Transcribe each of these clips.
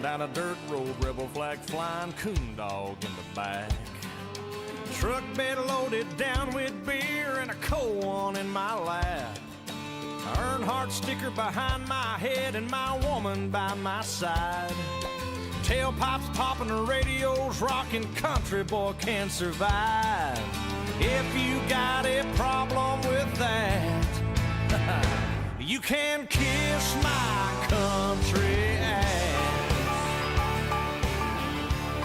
down a dirt road, rebel flag flying, coon dog in the back. Truck bed loaded down with beer and a cold one in my lap. Earnhardt sticker behind my head and my woman by my side. Tailpipes popping, the radio's rocking, country boy can survive. If you got a problem with that, you can kiss my country ass.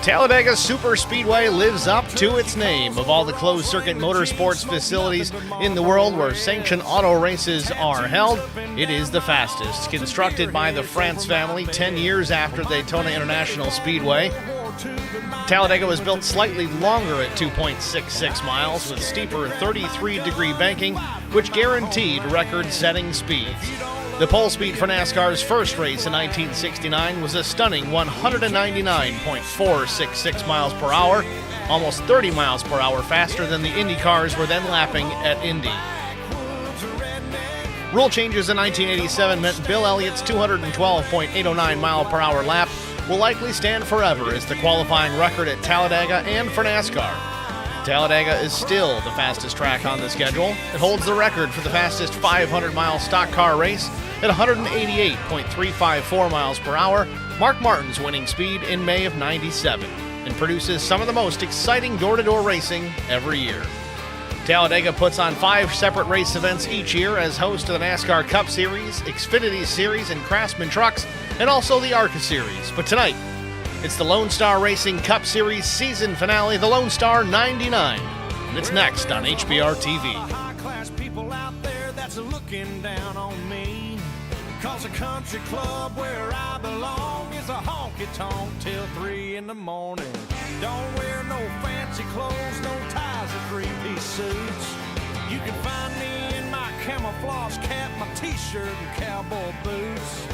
Talladega Superspeedway lives up to its name. Of all the closed-circuit motorsports facilities in the world where sanctioned auto races are held, it is the fastest. Constructed by the France family 10 years after Daytona International Speedway, Talladega was built slightly longer at 2.66 miles with steeper 33-degree banking, which guaranteed record-setting speeds. The pole speed for NASCAR's first race in 1969 was a stunning 199.466 miles per hour, almost 30 miles per hour faster than the Indy cars were then lapping at Indy. Rule changes in 1987 meant Bill Elliott's 212.809 mile per hour lap will likely stand forever as the qualifying record at Talladega and for NASCAR. Talladega is still the fastest track on the schedule. It holds the record for the fastest 500-mile stock car race at 188.354 miles per hour, Mark Martin's winning speed in May of '97, and produces some of the most exciting door-to-door racing every year. Talladega puts on 5 separate race events each year as host of the NASCAR Cup Series, Xfinity Series, and Craftsman Trucks, and also the ARCA Series. But tonight, it's the Lonestar Racing Cup Series season finale, the Lonestar 99, and it's next on HBR TV. High-class people out there that's looking down on me. Cause a country club where I belong is a honky-tonk till 3 in the morning. Don't wear no fancy clothes, no ties or three-piece suits. You can find me in my camouflage cap, my t-shirt and cowboy boots.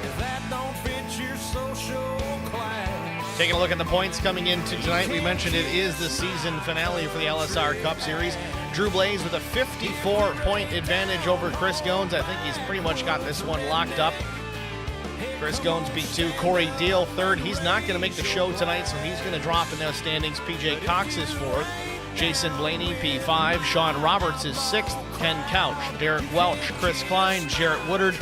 If that don't fit your social class. Taking a look at the points coming into tonight, we mentioned it is the season finale for the LSR Cup Series. Drew Blaze with a 54-point advantage over Chris Goins. I think he's pretty much got this one locked up. Chris Goins beat 2. Corey Deal 3rd. He's not going to make the show tonight, so he's going to drop in those standings. PJ Cox is 4th. Jason Blaney, P5. Sean Roberts is 6th. Ken Couch, Derek Welch, Chris Klein, Jarrett Woodard,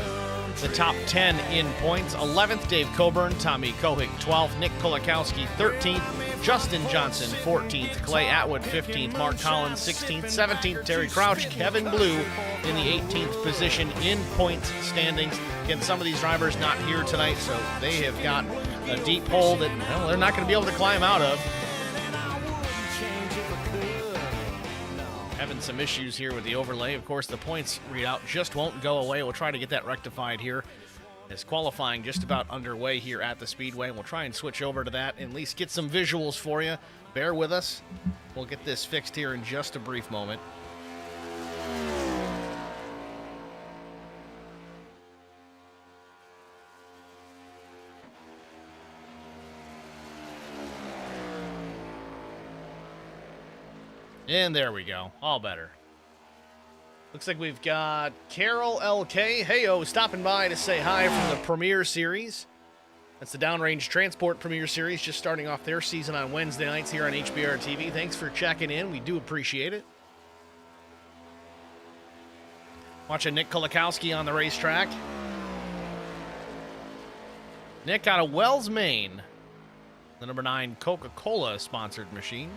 the top 10 in points. 11th, Dave Coburn, Tommy Kohig, 12th, Nick Kolakowski, 13th, Justin Johnson, 14th, Clay Atwood, 15th, Mark Collins, 16th, 17th, Terry Crouch, Kevin Blue in the 18th position in points standings. Again, some of these drivers not here tonight, so they have got a deep hole that, well, they're not going to be able to climb out of. Having some issues here with the overlay. Of course, the points readout just won't go away. We'll try to get that rectified here. As qualifying just about underway here at the Speedway. We'll try and switch over to that and at least get some visuals for you. Bear with us. We'll get this fixed here in just a brief moment. And there we go. All better. Looks like we've got Carol LK Heyo stopping by to say hi from the Premier Series. That's the Downrange Transport Premier Series, just starting off their season on Wednesday nights here on HBR TV. Thanks for checking in. We do appreciate it. Watching Nick Kolakowski on the racetrack. Nick out of Wells, Maine. The number 9 Coca-Cola sponsored machine.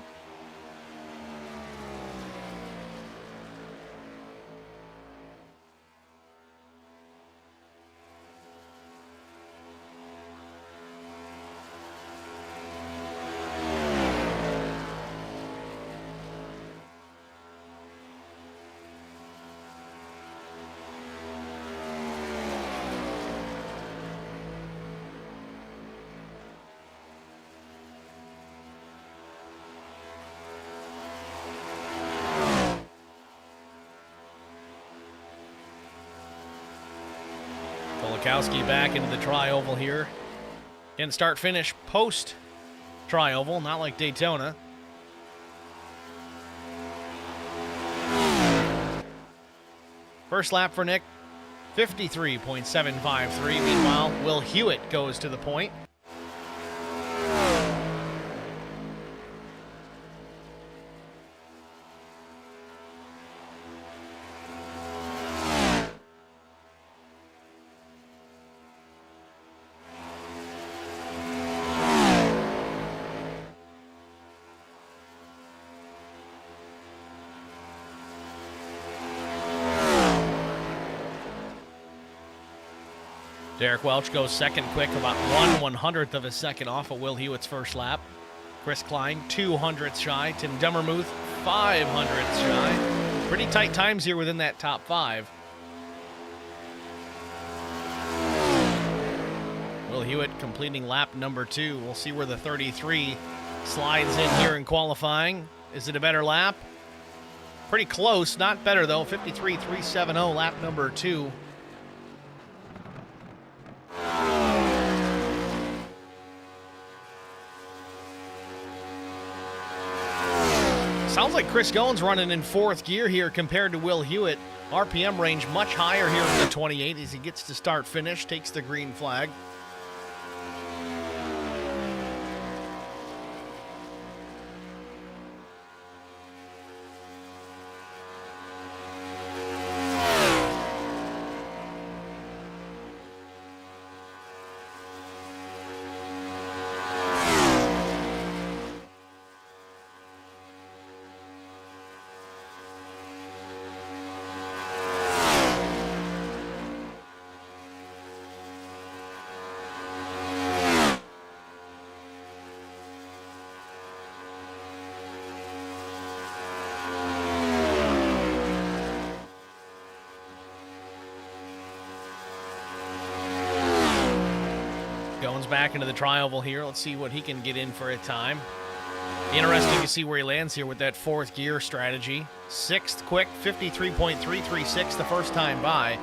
Kolakowski back into the tri-oval here. Again, start-finish post-tri-oval, not like Daytona. First lap for Nick, 53.753. Meanwhile, Will Hewitt goes to the point. Derek Welch goes second quick, about 1/100th of a second off of Will Hewitt's first lap. Chris Klein, 200ths shy. Tim Dummermuth, 500ths shy. Pretty tight times here within that top 5. Will Hewitt completing lap number 2. We'll see where the 33 slides in here in qualifying. Is it a better lap? Pretty close, not better though. 53.370, lap number 2. Sounds like Chris Goins running in 4th gear here compared to Will Hewitt. RPM range much higher here in the 28 as he gets to start finish, takes the green flag. Goins back into the tri-oval here. Let's see what he can get in for a time. Interesting to see where he lands here with that 4th gear strategy. 6th quick, 53.336 the first time by.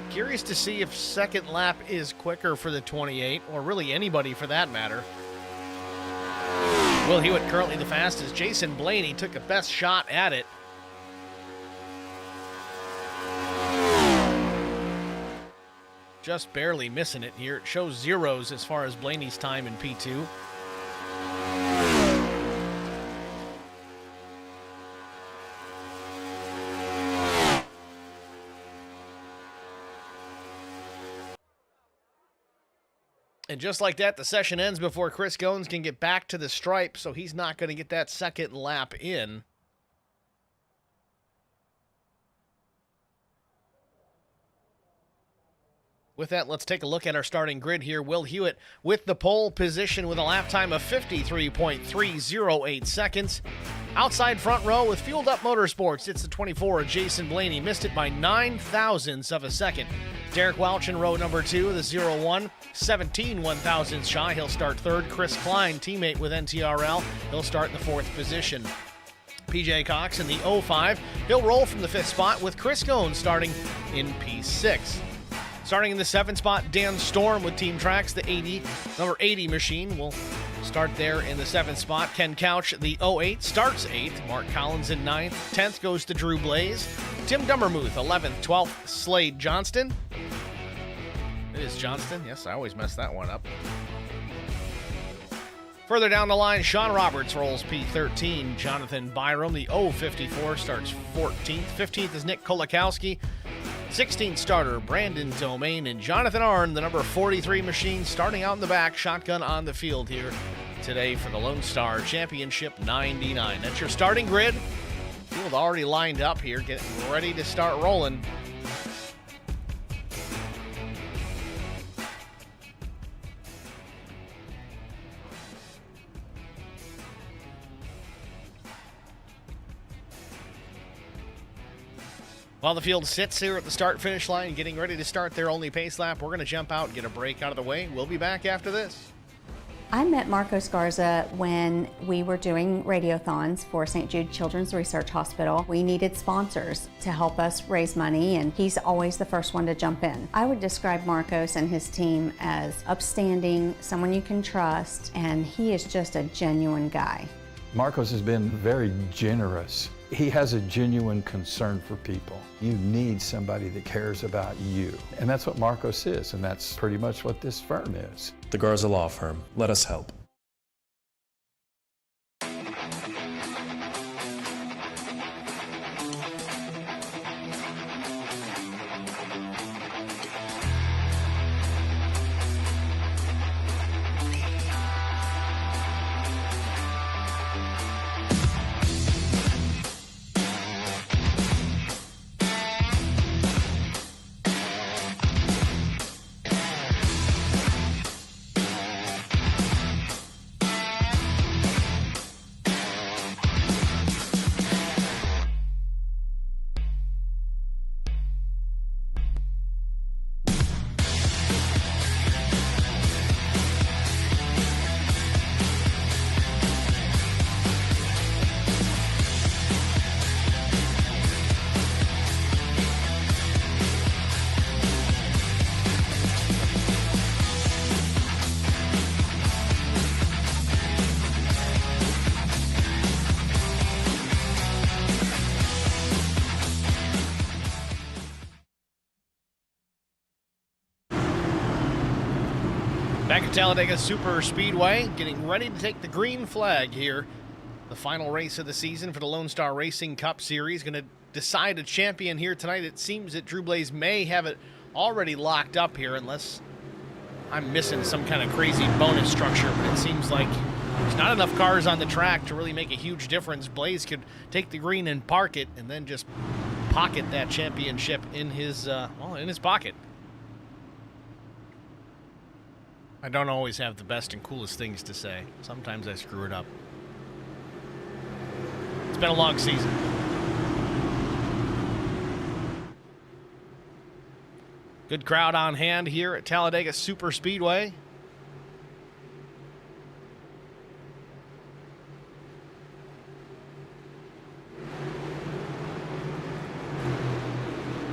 Curious to see if second lap is quicker for the 28, or really anybody for that matter. Will Hewitt currently the fastest. Jason Blaney took a best shot at it. Just barely missing it here. It shows zeros as far as Blaney's time in P2. And just like that, the session ends before Chris Goins can get back to the stripe, so he's not going to get that second lap in. With that, let's take a look at our starting grid here. Will Hewitt with the pole position with a lap time of 53.308 seconds. Outside front row with Fueled Up Motorsports, it's the 24 of Jason Blaney. Missed it by 9 thousandths of a second. Derek Welch in row number 2, the 01, 17 1/1000ths shy. He'll start 3rd. Chris Klein, teammate with NTRL, he'll start in the 4th position. PJ Cox in the 05, he'll roll from the 5th spot with Chris Goins starting in P6. Starting in the 7th spot, Dan Storm with Team Tracks, the number 80 machine will start there in the 7th spot. Ken Couch, the 08, starts 8th. Mark Collins in 9th. 10th goes to Drew Blaze. Tim Dummermuth, 11th. 12th, Slade Johnston. It is Johnston. Yes, I always mess that one up. Further down the line, Sean Roberts rolls P13. Jonathan Byram, the 054, starts 14th. 15th is Nick Kolakowski. 16th starter, Brandon Domain, and Jonathan Arnn, the number 43 machine, starting out in the back, shotgun on the field here today for the Lonestar Championship 99. That's your starting grid. Field already lined up here, getting ready to start rolling. While the field sits here at the start-finish line, getting ready to start their only pace lap, we're going to jump out and get a break out of the way. We'll be back after this. I met Marco Scarza when we were doing radiothons for St. Jude Children's Research Hospital. We needed sponsors to help us raise money, and he's always the first one to jump in. I would describe Marcos and his team as upstanding, someone you can trust, and he is just a genuine guy. Marcos has been very generous. He has a genuine concern for people. You need somebody that cares about you. And that's what Marcos is, and that's pretty much what this firm is. The Garza Law Firm. Let us help. Back at Talladega Superspeedway, getting ready to take the green flag here. The final race of the season for the Lonestar Racing Cup Series. Going to decide a champion here tonight. It seems that Drew Blaze may have it already locked up here, unless I'm missing some kind of crazy bonus structure. But it seems like there's not enough cars on the track to really make a huge difference. Blaze could take the green and park it, and then just pocket that championship in his pocket. I don't always have the best and coolest things to say. Sometimes I screw it up. It's been a long season. Good crowd on hand here at Talladega Superspeedway.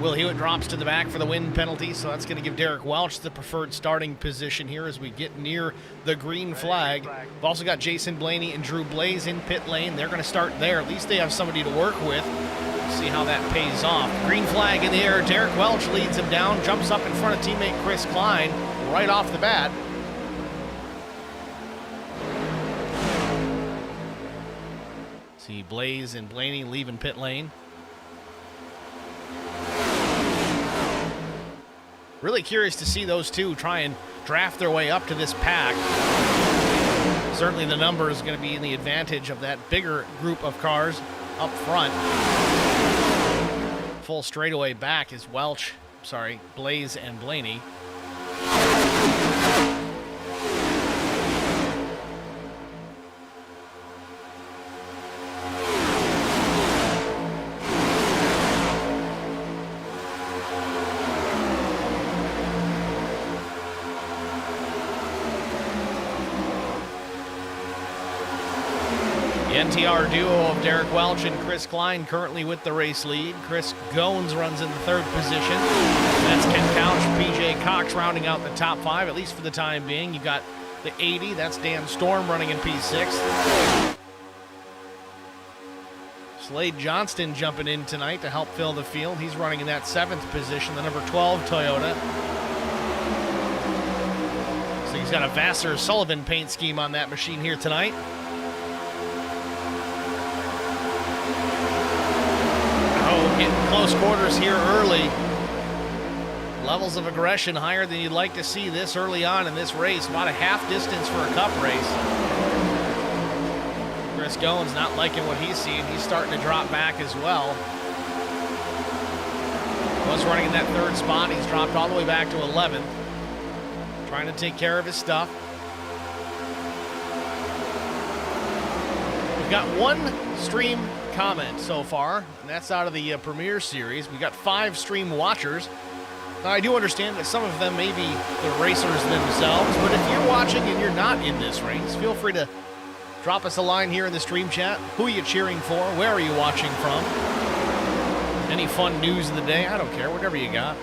Will Hewitt drops to the back for the win penalty, so that's going to give Derek Welch the preferred starting position here as we get near the green flag. We've also got Jason Blaney and Drew Blaze in pit lane. They're going to start there. At least they have somebody to work with. We'll see how that pays off. Green flag in the air. Derek Welch leads him down, jumps up in front of teammate Chris Klein right off the bat. See Blaze and Blaney leaving pit lane. Really curious to see those two try and draft their way up to this pack. Certainly the number is going to be in the advantage of that bigger group of cars up front. Full straightaway back is Blaze and Blaney. NTR duo of Derek Welch and Chris Klein currently with the race lead. Chris Goins runs in the third position. That's Ken Couch, PJ Cox rounding out the top five, at least for the time being. You've got the 80, that's Dan Storm running in P6. Slade Johnston jumping in tonight to help fill the field. He's running in that seventh position, the number 12 Toyota. So he's got a Vassar Sullivan paint scheme on that machine here tonight. Getting close quarters here early. Levels of aggression higher than you'd like to see this early on in this race. About a half distance for a cup race. Chris Goins not liking what he's seeing. He's starting to drop back as well. Was running in that third spot. He's dropped all the way back to 11th. Trying to take care of his stuff. We've got one stream comment so far, and that's out of the Premier Series. We got 5 stream watchers. Now, I do understand that some of them may be the racers themselves, but if you're watching and you're not in this race, feel free to drop us a line here in the stream chat. Who are you cheering for? Where are you watching from? Any fun news of the day? I don't care, whatever you got.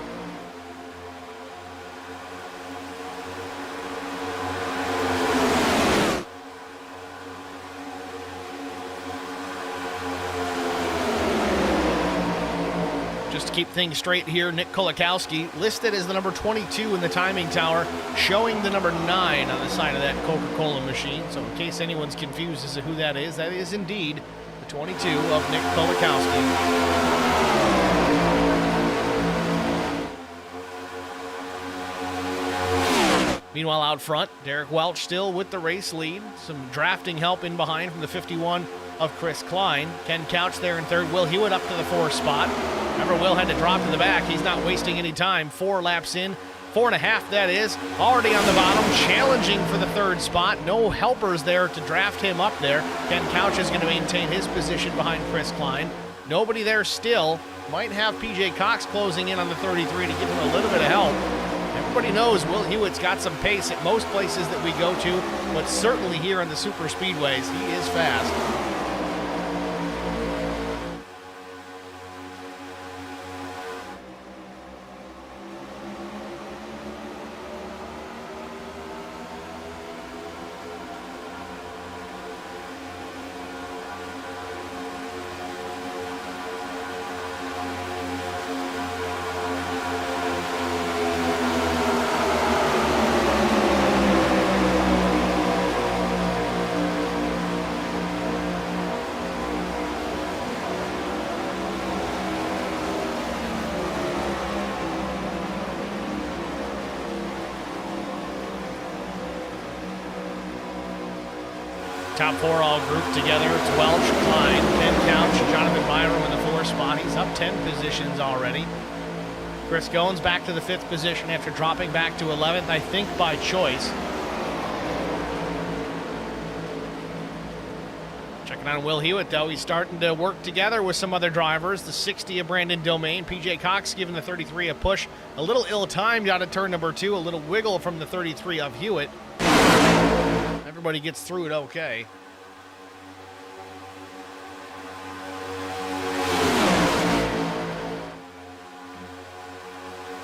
Just to keep things straight here, Nick Kolakowski listed as the number 22 in the timing tower, showing the number 9 on the side of that Coca-Cola machine. So in case anyone's confused as to who that is indeed the 22 of Nick Kolakowski. Meanwhile, out front, Derek Welch still with the race lead. Some drafting help in behind from the 51 of Chris Klein. Ken Couch there in third. Will Hewitt up to the 4th spot. Remember, Will had to drop to the back. He's not wasting any time. 4 laps in. 4.5, that is. Already on the bottom, challenging for the 3rd spot. No helpers there to draft him up there. Ken Couch is going to maintain his position behind Chris Klein. Nobody there still. Might have PJ Cox closing in on the 33 to give him a little bit of help. Everybody knows Will Hewitt's got some pace at most places that we go to, but certainly here on the super speedways, he is fast. top 4 all grouped together. It's Welch, Klein, Ken Couch, Jonathan Byram in the 4 spot. He's up 10 positions already. Chris Goins back to the 5th position after dropping back to 11th, I think by choice. Checking on Will Hewitt, though. He's starting to work together with some other drivers. The 60 of Brandon Domain. PJ Cox giving the 33 a push. A little ill-timed out of turn number 2. A little wiggle from the 33 of Hewitt. Everybody gets through it okay.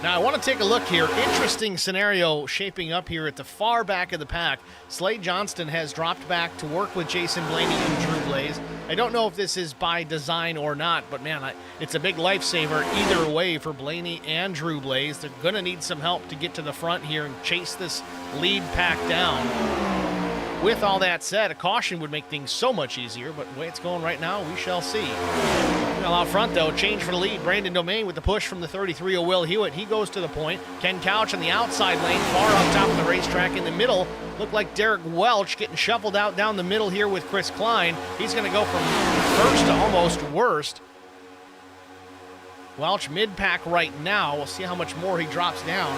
Now, I want to take a look here. Interesting scenario shaping up here at the far back of the pack. Slade Johnston has dropped back to work with Jason Blaney and Drew Blaze. I don't know if this is by design or not, but man, it's a big lifesaver either way for Blaney and Drew Blaze. They're going to need some help to get to the front here and chase this lead pack down. With all that said, a caution would make things so much easier, but the way it's going right now, we shall see. Well, out front, though, change for the lead. Brandon Domain with the push from the 33 of Will Hewitt. He goes to the point. Ken Couch on the outside lane, far up top of the racetrack. In the middle, looked like Derek Welch getting shuffled out down the middle here with Chris Klein. He's going to go from first to almost worst. Welch mid-pack right now. We'll see how much more he drops down.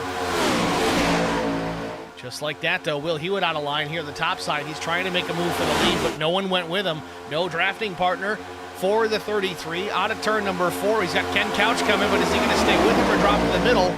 Just like that, though, Will Hewitt out of line here at the top side. He's trying to make a move for the lead, but no one went with him. No drafting partner for the 33. Out of turn number 4, he's got Ken Couch coming, but is he going to stay with him or drop in the middle?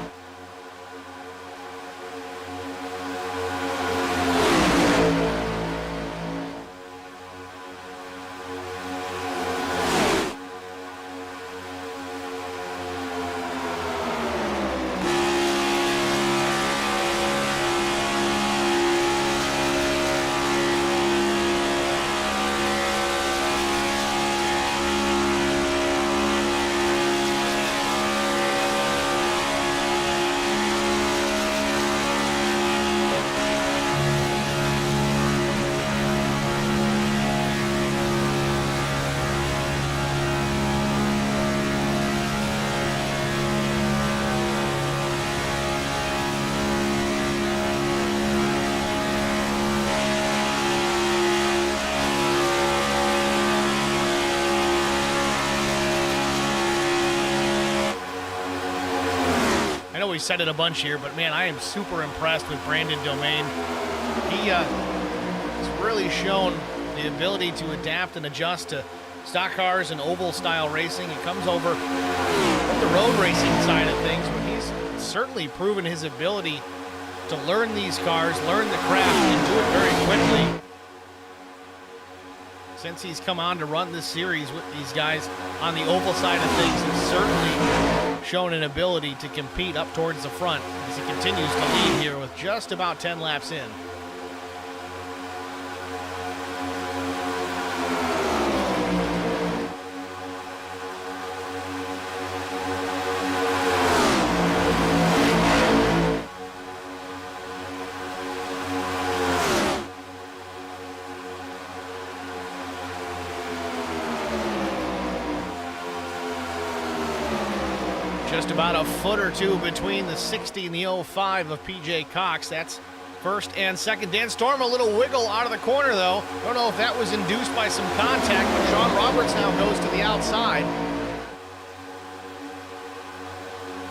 We said it a bunch here, but man, I am super impressed with Brandon Domain. He has really shown the ability to adapt and adjust to stock cars and oval style racing. He comes over from the road racing side of things, but he's certainly proven his ability to learn these cars, learn the craft, and do it very quickly. Since he's come on to run this series with these guys on the oval side of things, he's certainly shown an ability to compete up towards the front as he continues to lead here with just about 10 laps in. Just about a foot or two between the 60 and the 05 of PJ Cox. That's first and second. Dan Storm, a little wiggle out of the corner, though. Don't know if that was induced by some contact, but Sean Roberts now goes to the outside.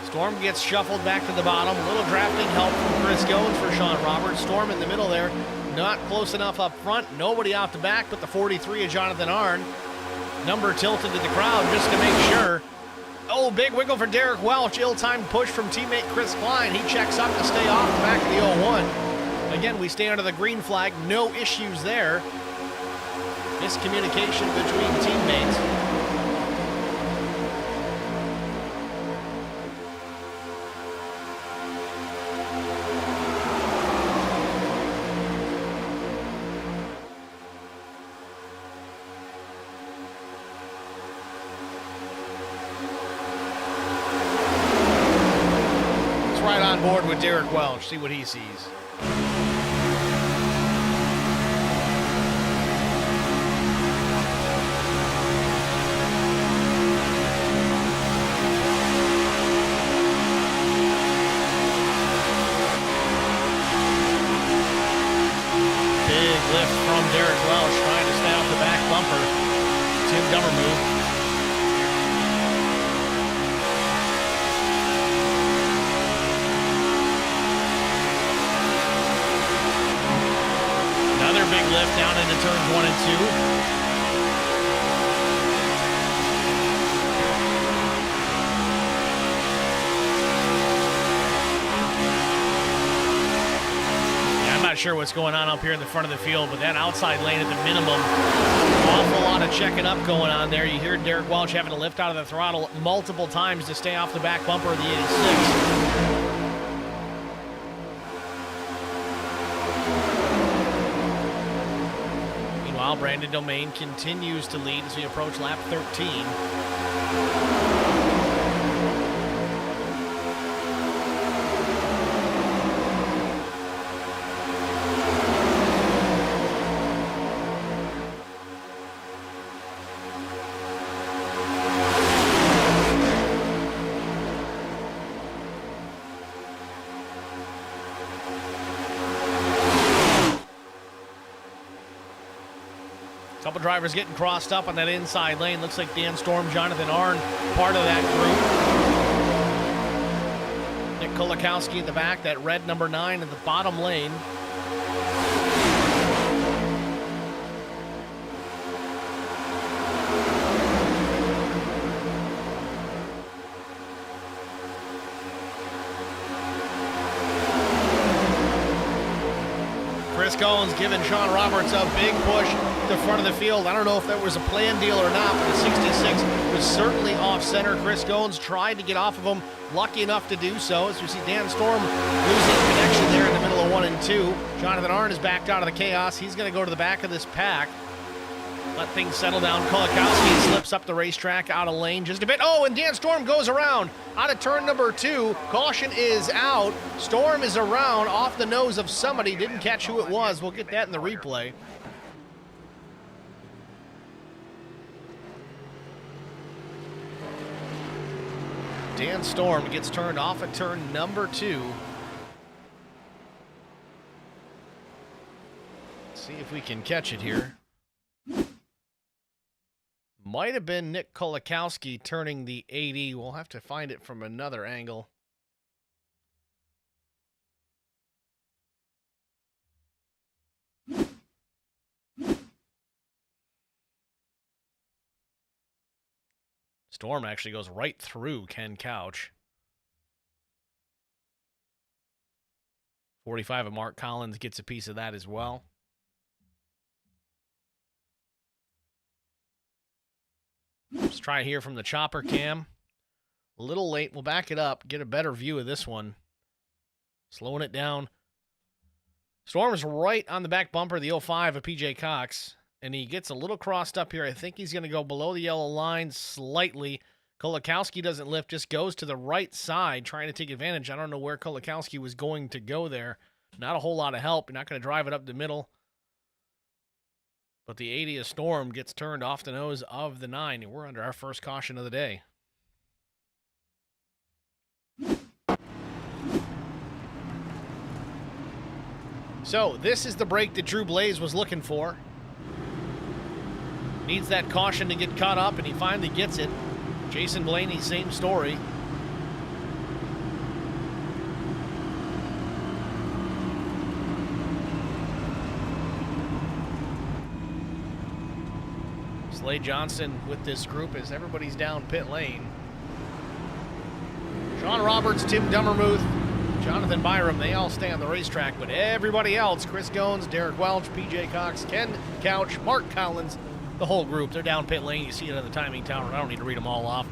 Storm gets shuffled back to the bottom. A little drafting help from Chris Goins for Sean Roberts. Storm in the middle there. Not close enough up front. Nobody out the back but the 43 of Jonathan Arnn. Number tilted to the crowd just to make sure. Oh, big wiggle for Derek Welch. Ill-timed push from teammate Chris Klein. He checks up to stay off the back of the 01. Again, we stay under the green flag. No issues there. Miscommunication between teammates. Board with Derek Welch, see what he sees. Big lift from Derek Welch, trying Dummermuth. Another big lift down into turns 1 and 2. Not sure what's going on up here in the front of the field, but that outside lane at the minimum, awful lot of checking up going on there. You hear Derek Welch having to lift out of the throttle multiple times to stay off the back bumper of the 86. Meanwhile, Brandon Domain continues to lead as we approach lap 13. Couple drivers getting crossed up on that inside lane. Looks like Dan Storm, Jonathan Arnn, part of that group. Nick Kolakowski in the back, that red number 9 in the bottom lane. Chris Goins giving Sean Roberts a big push to the front of the field. I don't know if that was a planned deal or not, but the 66 was certainly off center. Chris Goins tried to get off of him, lucky enough to do so, as we see Dan Storm losing connection there in the middle of 1 and 2. Jonathan Arnn is backed out of the chaos. He's going to go to the back of this pack. Let things settle down. Kolakowski slips up the racetrack out of lane just a bit. Oh, and Dan Storm goes around out of turn number 2. Caution is out. Storm is around off the nose of somebody. Didn't catch who it was. We'll get that in the replay. Dan Storm gets turned off at turn number 2. Let's see if we can catch it here. Might have been Nick Kolakowski turning the 80. We'll have to find it from another angle. Storm actually goes right through Ken Couch. 45 of Mark Collins gets a piece of that as well. Let's try here from the chopper cam. A little late. We'll back it up, get a better view of this one. Slowing it down. Storm's right on the back bumper of the 05 of PJ Cox, and he gets a little crossed up here. I think he's going to go below the yellow line slightly. Kolakowski doesn't lift, just goes to the right side, trying to take advantage. I don't know where Kolakowski was going to go there. Not a whole lot of help. You're not going to drive it up the middle. But the 80 of Storm gets turned off the nose of the 9, and we're under our first caution of the day. So, this is the break that Drew Blaze was looking for. Needs that caution to get caught up, and he finally gets it. Jason Blaney, same story. Slade Johnson with this group as everybody's down pit lane. Sean Roberts, Tim Dummermuth, Jonathan Byram, they all stay on the racetrack, but everybody else, Chris Goins, Derek Welch, PJ Cox, Ken Couch, Mark Collins, the whole group, they're down pit lane. You see it on the timing tower. I don't need to read them all off.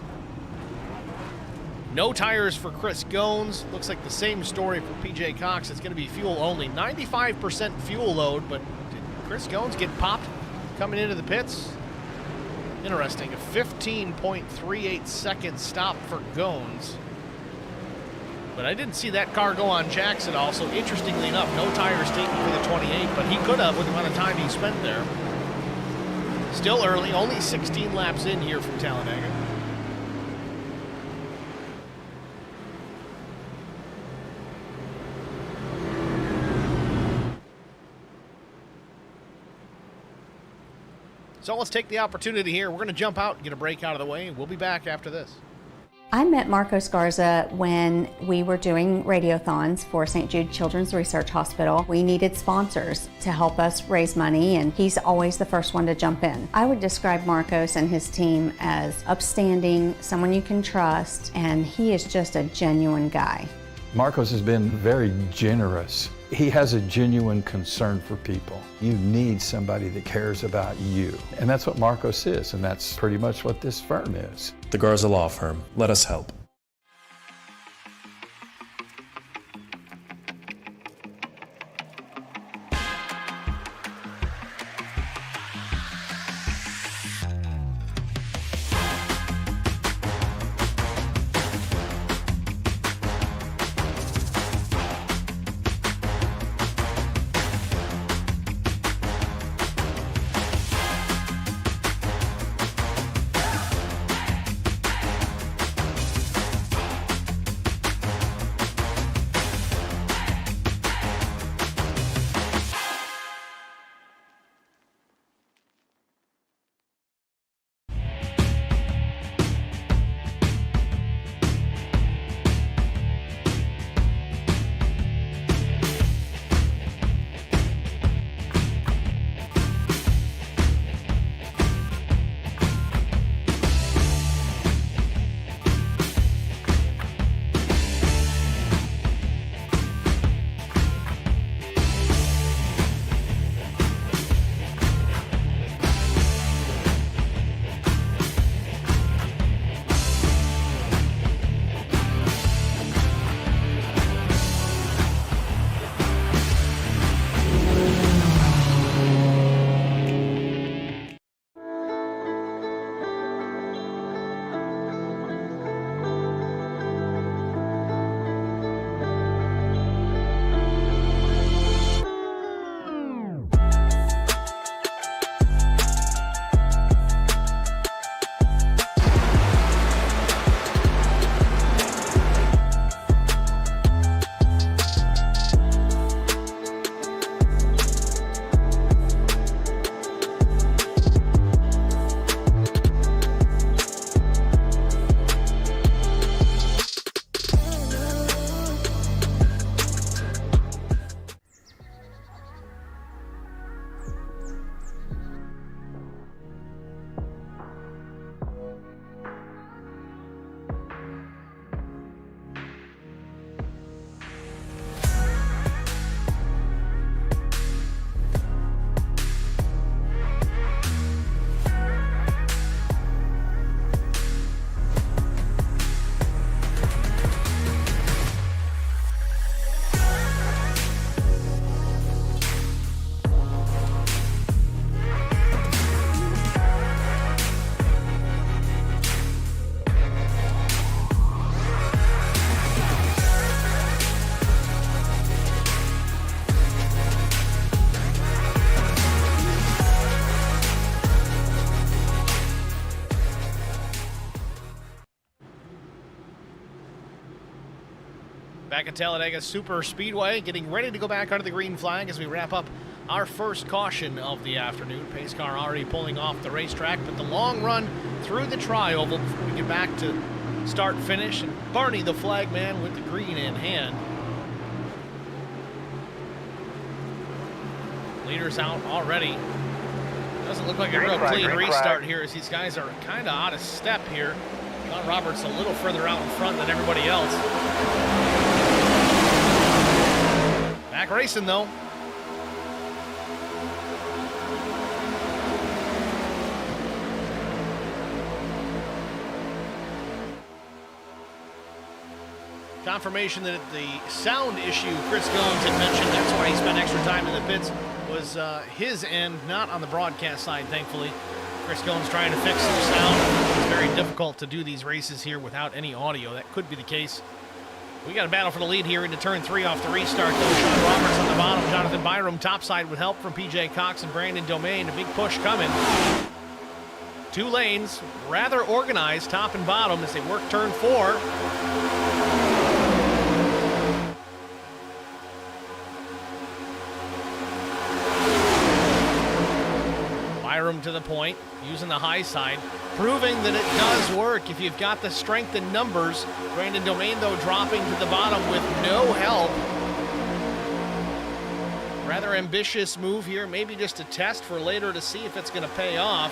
No tires for Chris Goins. Looks like the same story for PJ Cox. It's going to be fuel only. 95% fuel load, but did Chris Goins get popped coming into the pits? Interesting. A 15.38 second stop for Goins. But I didn't see that car go on jacks at all, so interestingly enough, no tires taken for the 28, but he could have with the amount of time he spent there. Still early, only 16 laps in here from Talladega. So let's take the opportunity here. We're going to jump out and get a break out of the way. We'll be back after this. I met Marco Scarza when we were doing radiothons for St. Jude Children's Research Hospital. We needed sponsors to help us raise money, and he's always the first one to jump in. I would describe Marcos and his team as upstanding, someone you can trust, and he is just a genuine guy. Marcos has been very generous. He has a genuine concern for people. You need somebody that cares about you. And that's what Marcos is, and that's pretty much what this firm is. The Garza Law Firm. Let us help. Back at Talladega Superspeedway, getting ready to go back under the green flag as we wrap up our first caution of the afternoon. Pace car already pulling off the racetrack, but the long run through the tri-oval before we get back to start-finish. And Barney, the flag man, with the green in hand. Leaders out already. Doesn't look like a real clean restart here, as these guys are kind of out of step here. John Roberts a little further out in front than everybody else. Back racing, though. Confirmation that the sound issue Chris Goins had mentioned, that's why he spent extra time in the pits, was his end, not on the broadcast side, thankfully. Chris Goins trying to fix some sound. It's very difficult to do these races here without any audio. That could be the case. We got a battle for the lead here into turn 3 off the restart, though. Sean Roberts on the bottom. Jonathan Byram topside with help from P.J. Cox and Brandon Domain. A big push coming. 2 lanes, rather organized, top and bottom, as they work turn 4. Byram to the point, using the high side, proving that it does work if you've got the strength in numbers. Brandon Domain, though, dropping to the bottom with no help. Rather ambitious move here, maybe just a test for later to see if it's going to pay off.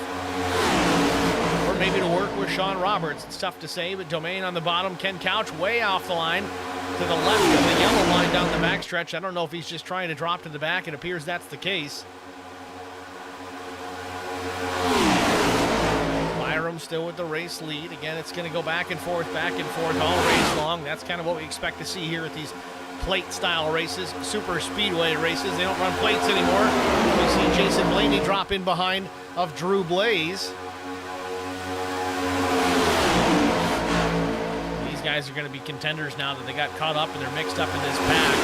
Or maybe to work with Sean Roberts. It's tough to say, but Domain on the bottom. Ken Couch way off the line to the left of the yellow line down the backstretch. I don't know if he's just trying to drop to the back. It appears that's the case. Byram still with the race lead. Again, it's going to go back and forth all race long. That's kind of what we expect to see here at these plate-style races, super speedway races. They don't run plates anymore. We see Jason Blaney drop in behind of Drew Blaze. These guys are going to be contenders now that they got caught up and they're mixed up in this pack.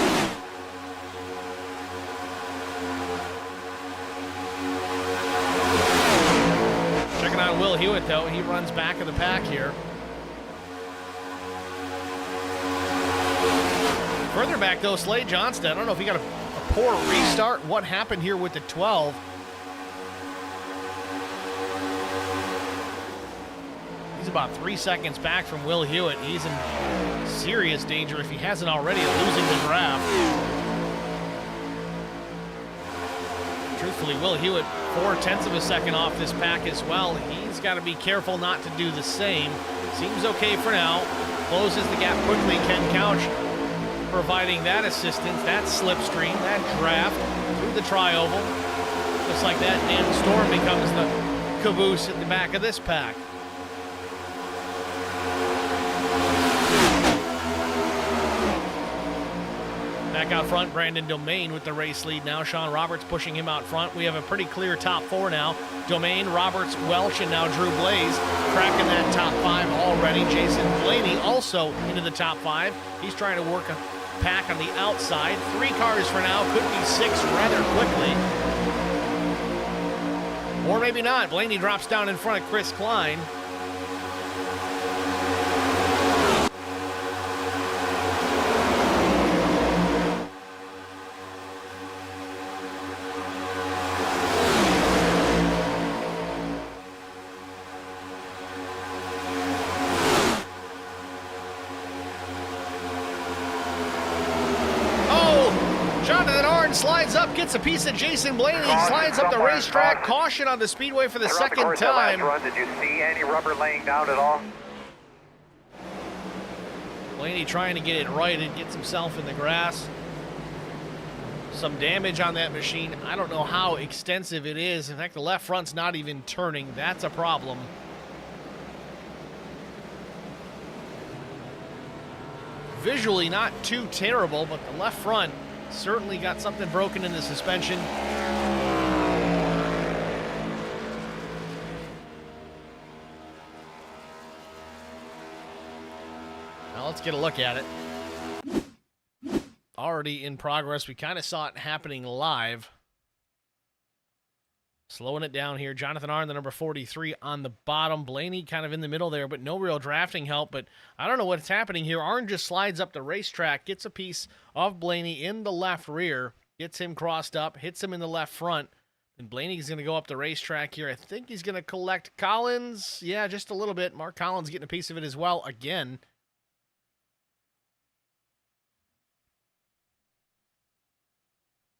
Checking on Will Hewitt, though. He runs back of the pack here. Further back, though, Slade Johnston. I don't know if he got a poor restart. What happened here with the 12? He's about 3 seconds back from Will Hewitt. He's in serious danger if he hasn't already of losing the draft. Truthfully, Will Hewitt 0.4 of a second off this pack as well. He's got to be careful not to do the same. Seems okay for now. Closes the gap quickly. Ken Couch providing that assistance, that slipstream, that draft through the tri-oval. Just like that, Dan Storm becomes the caboose at the back of this pack. Back out front, Brandon Domain with the race lead now. Sean Roberts pushing him out front. We have a pretty clear top four now. Domain, Roberts, Welch, and now Drew Blaze cracking that top five already. Jason Blaney also into the top five. He's trying to work a pack on the outside. 3 cars for now, could be 6 rather quickly. Or maybe not. Blaney drops down in front of Chris Klein. Slides up, gets a piece of Jason Blaney, slides up the racetrack. Caution on the speedway for the second time. Did you see any rubber laying down at all? Blaney trying to get it right and gets himself in the grass. Some damage on that machine. I don't know how extensive it is. In fact, the left front's not even turning. That's a problem. Visually not too terrible, but the left front certainly got something broken in the suspension. Now let's get a look at it. Already in progress. We kind of saw it happening live. Slowing it down here. Jonathan Arnn, the number 43 on the bottom. Blaney kind of in the middle there, but no real drafting help. But I don't know what's happening here. Arnn just slides up the racetrack, gets a piece of Blaney in the left rear, gets him crossed up, hits him in the left front. And Blaney's going to go up the racetrack here. I think he's going to collect Collins. Yeah, just a little bit. Mark Collins getting a piece of it as well again.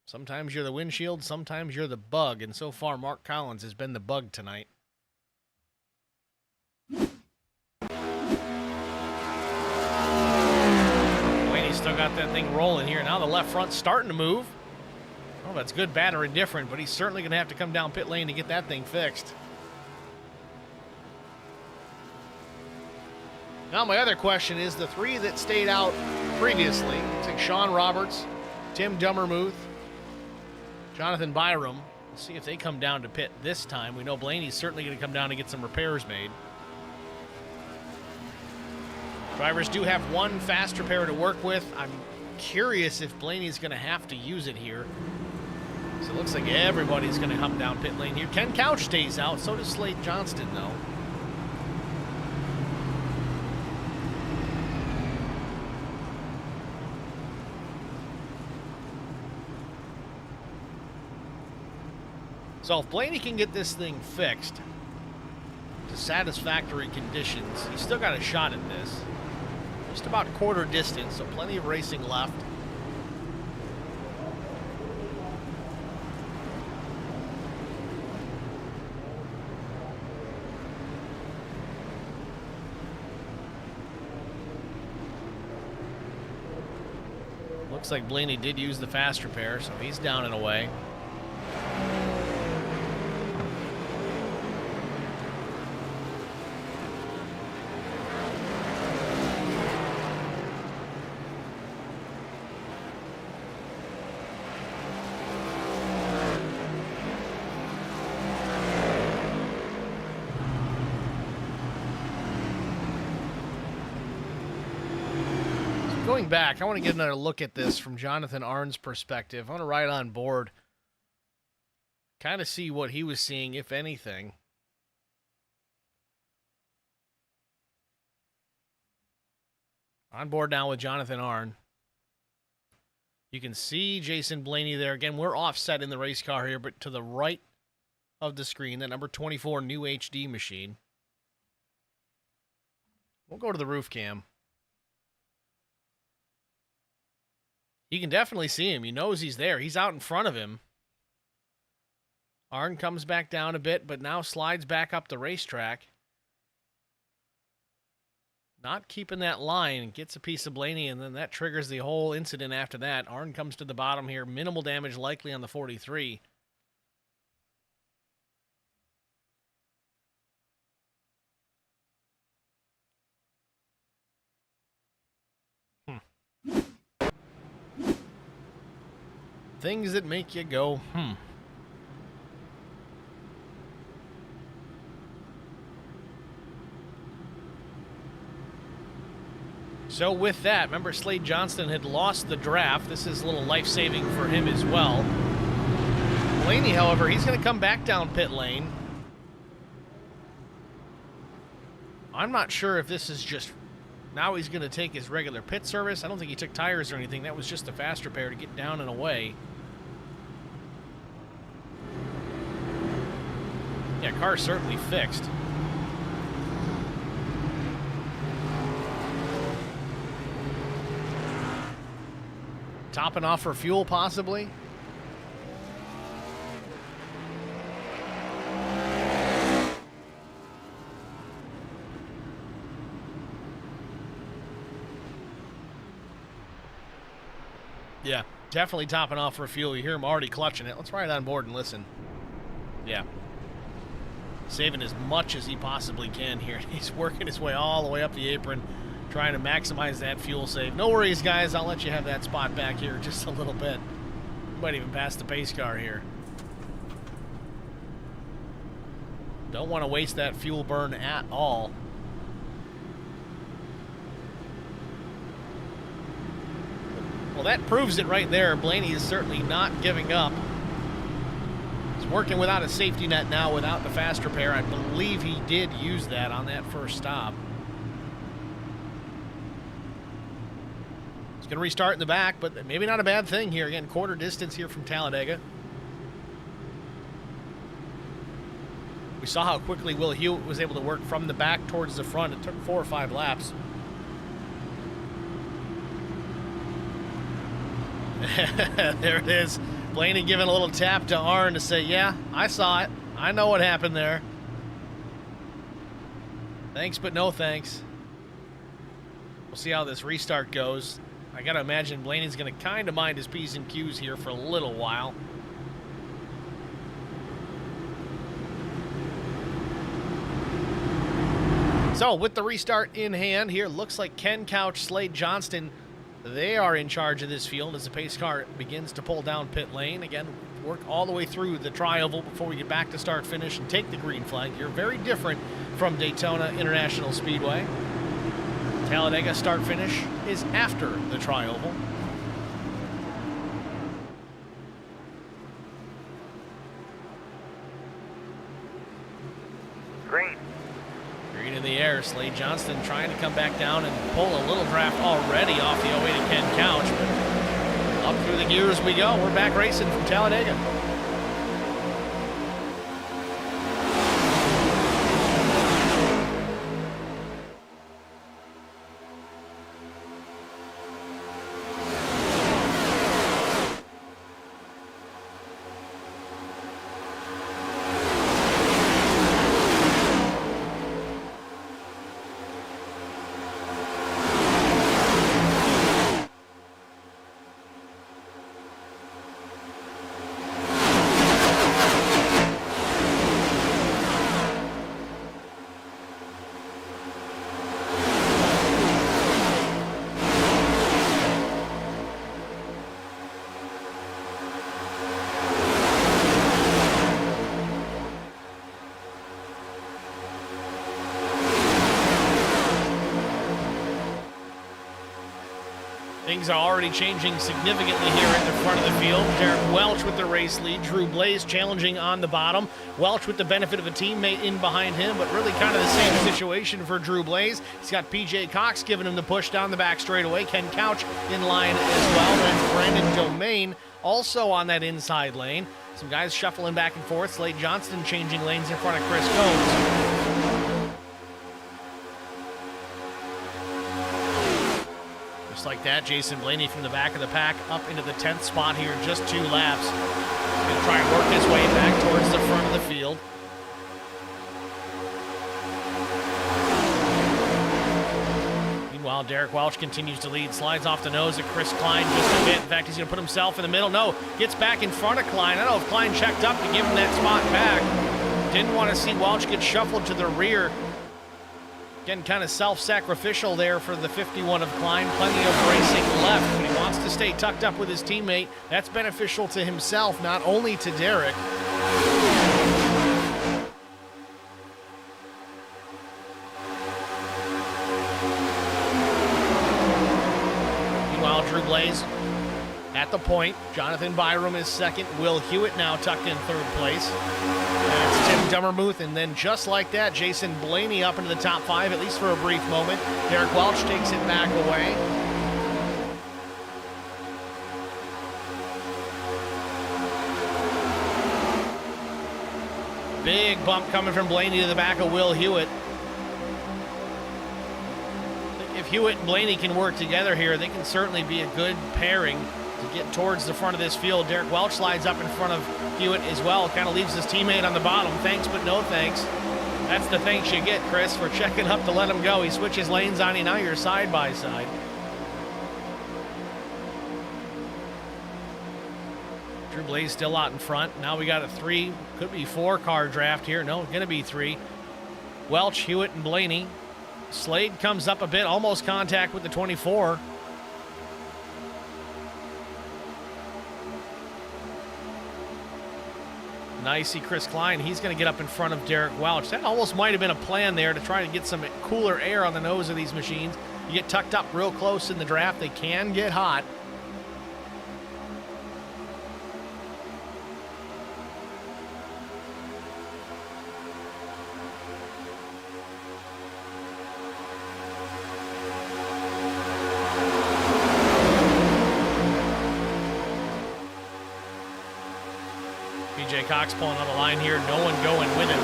Sometimes you're the windshield, sometimes you're the bug, and so far Mark Collins has been the bug tonight. Blaney's still got that thing rolling here. Now the left front's starting to move. Oh, that's good, bad, or indifferent, but he's certainly going to have to come down pit lane to get that thing fixed. Now my other question is the 3 that stayed out previously. It's like Sean Roberts, Tim Dummermuth, Jonathan Byram. We'll see if they come down to pit this time. We know Blaney's certainly going to come down to get some repairs made. Drivers do have 1 fast repair to work with. I'm curious if Blaney's going to have to use it here. So it looks like everybody's going to come down pit lane here. Ken Couch stays out. So does Slade Johnston, though. So if Blaney can get this thing fixed to satisfactory conditions, he's still got a shot at this. Just about quarter distance, so plenty of racing left. Looks like Blaney did use the fast repair, so he's down and away. Going back, I want to get another look at this from Jonathan Arndt's perspective. I want to ride on board, kind of see what he was seeing, if anything. On board now with Jonathan Arndt. You can see Jason Blaney there. Again, we're offset in the race car here, but to the right of the screen, that number 24 new HD machine. We'll go to the roof cam. You can definitely see him. He knows he's there. He's out in front of him. Arndt comes back down a bit, but now slides back up the racetrack. Not keeping that line. Gets a piece of Blaney, and then that triggers the whole incident after that. Arndt comes to the bottom here. Minimal damage likely on the 43. Things that make you go, So with that, remember Slade Johnston had lost the draft. This is a little life-saving for him as well. Blaney, however, he's going to come back down pit lane. I'm not sure if this is just... Now he's going to take his regular pit service. I don't think he took tires or anything. That was just a fast repair to get down and away. Yeah, car's certainly fixed. Topping off for fuel, possibly. Yeah, definitely topping off for fuel. You hear him already clutching it. Let's ride on board and listen. Yeah. Saving as much as he possibly can here. He's working his way all the way up the apron, trying to maximize that fuel save. No worries, guys. I'll let you have that spot back here just a little bit. Might even pass the pace car here. Don't want to waste that fuel burn at all. Well, that proves it right there. Blaney is certainly not giving up. He's working without a safety net now, without the fast repair. I believe he did use that on that first stop. He's going to restart in the back, but maybe not a bad thing here. Again, quarter distance here from Talladega. We saw how quickly Will Hewitt was able to work from the back towards the front. It took 4 or 5 laps. There it is. Blaney giving a little tap to Arndt to say, yeah, I saw it. I know what happened there. Thanks, but no thanks. We'll see how this restart goes. I got to imagine Blaney's going to kind of mind his P's and Q's here for a little while. So with the restart in hand here, looks like Ken Couch, Slade Johnston, they are in charge of this field as the pace car begins to pull down pit lane. Again, work all the way through the tri-oval before we get back to start finish and take the green flag. You're very different from Daytona International Speedway. Talladega start finish is after the tri-oval. Green. Green in the air. Slade Johnston trying to come back down and pull a little draft already off the 08 of Ken Couch. But up through the gears we go. We're back racing from Talladega. Things are already changing significantly here at the front of the field. Derek Welch with the race lead. Drew Blaze challenging on the bottom. Welch with the benefit of a teammate in behind him, but really kind of the same situation for Drew Blaze. He's got PJ Cox giving him the push down the back straightaway. Ken Couch in line as well. And Brandon Domain also on that inside lane. Some guys shuffling back and forth. Slade Johnston changing lanes in front of Chris Coates. Just like that, Jason Blaney from the back of the pack up into the 10th spot here in just 2 laps. He's going to try and work his way back towards the front of the field. Meanwhile, Derek Welch continues to lead, slides off the nose of Chris Klein just a bit. In fact, he's going to put himself in the middle. No, gets back in front of Klein. I don't know if Klein checked up to give him that spot back. Didn't want to see Welch get shuffled to the rear. Again, kind of self-sacrificial there for the 51 of Klein. Plenty of racing left, but he wants to stay tucked up with his teammate. That's beneficial to himself, not only to Derek. Meanwhile, Drew Blaze at the point. Jonathan Byram is second. Will Hewitt now tucked in 3rd place. That's Tim Dummermuth, and then just like that, Jason Blaney up into the top 5, at least for a brief moment. Derek Welch takes it back away. Big bump coming from Blaney to the back of Will Hewitt. If Hewitt and Blaney can work together here, they can certainly be a good pairing to get towards the front of this field. Derek Welch slides up in front of Hewitt as well. Kind of leaves his teammate on the bottom. Thanks, but no thanks. That's the thanks you get, Chris, for checking up to let him go. He switches lanes on you. Now you're side by side. Drew Blaze still out in front. Now we got a 3, could be 4 car draft here. No, going to be 3. Welch, Hewitt, and Blaney. Slade comes up a bit, almost contact with the 24. Now you see Chris Klein. He's going to get up in front of Derek Welch. That almost might have been a plan there to try to get some cooler air on the nose of these machines. You get tucked up real close in the draft, they can get hot. PJ Cox pulling on the line here, no one going with him.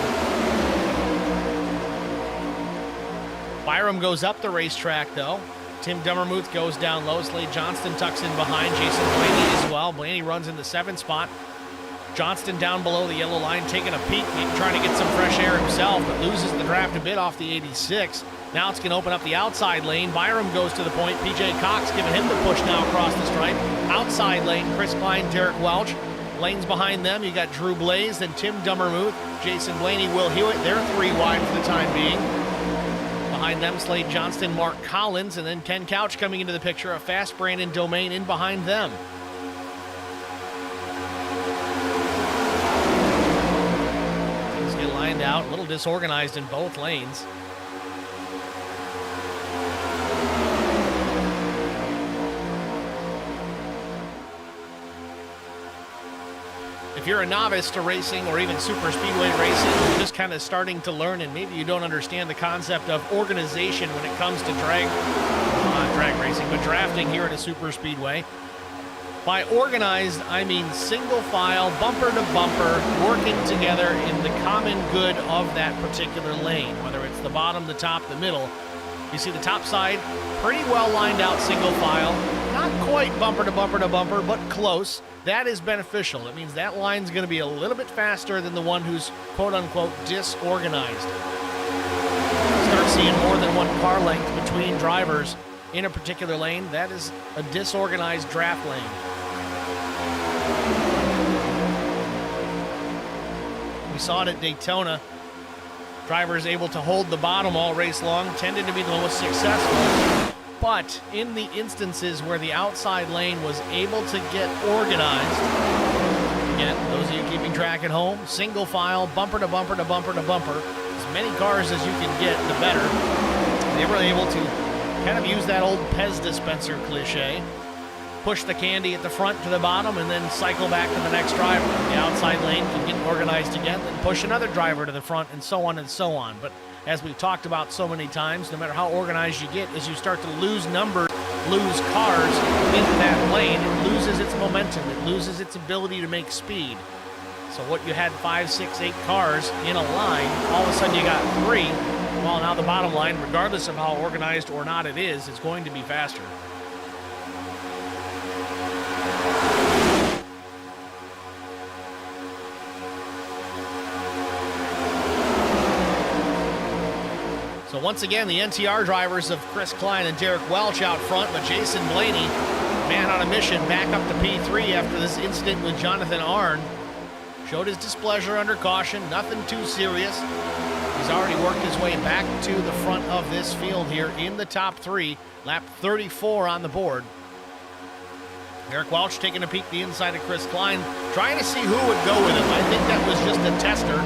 Byram goes up the racetrack though. Tim Dummermuth goes down low. Slade Johnston tucks in behind. Jason Blaney as well. Blaney runs in the 7th spot. Johnston down below the yellow line, taking a peek, trying to get some fresh air himself, but loses the draft a bit off the 86. Now it's going to open up the outside lane. Byram goes to the point. PJ Cox giving him the push now across the stripe. Outside lane, Chris Klein, Derek Welch. Lanes behind them, you got Drew Blaze, then Tim Dummermuth, Jason Blaney, Will Hewitt. They're 3 wide for the time being. Behind them, Slade Johnston, Mark Collins, and then Ken Couch coming into the picture. A fast Brandon Domain in behind them. Things get lined out, a little disorganized in both lanes. If you're a novice to racing or even super speedway racing, you're just kind of starting to learn and maybe you don't understand the concept of organization when it comes to drag racing, but drafting here at a super speedway. By organized, I mean single file, bumper to bumper, working together in the common good of that particular lane, whether it's the bottom, the top, the middle. You see the top side, pretty well lined out single file, not quite bumper to bumper to bumper, but close. That is beneficial. It means that line's going to be a little bit faster than the one who's quote-unquote disorganized. Start seeing more than one car length between drivers in a particular lane. That is a disorganized draft lane. We saw it at Daytona. Drivers able to hold the bottom all race long tended to be the most successful. But in the instances where the outside lane was able to get organized, again, those of you keeping track at home, single file, bumper to bumper to bumper to bumper, as many cars as you can get, the better. They were able to Kind of use that old Pez dispenser cliche. Push the candy at the front to the bottom and then cycle back to the next driver. The outside lane can get organized again, then push another driver to the front, and so on and so on. But as we've talked about so many times, no matter how organized you get, as you start to lose numbers, lose cars in that lane, it loses its momentum, it loses its ability to make speed. So what you had 5, 6, 8 cars in a line, all of a sudden you got 3. Well, now the bottom line, regardless of how organized or not it is going to be faster. So once again, the NTR drivers of Chris Klein and Derek Welch out front, but Jason Blaney, man on a mission, back up to P3 after this incident with Jonathan Arnn. Showed his displeasure under caution, nothing too serious. He's already worked his way back to the front of this field here in the top 3. Lap 34 on the board. Derek Welch taking a peek the inside of Chris Klein, trying to see who would go with him. I think that was just a tester.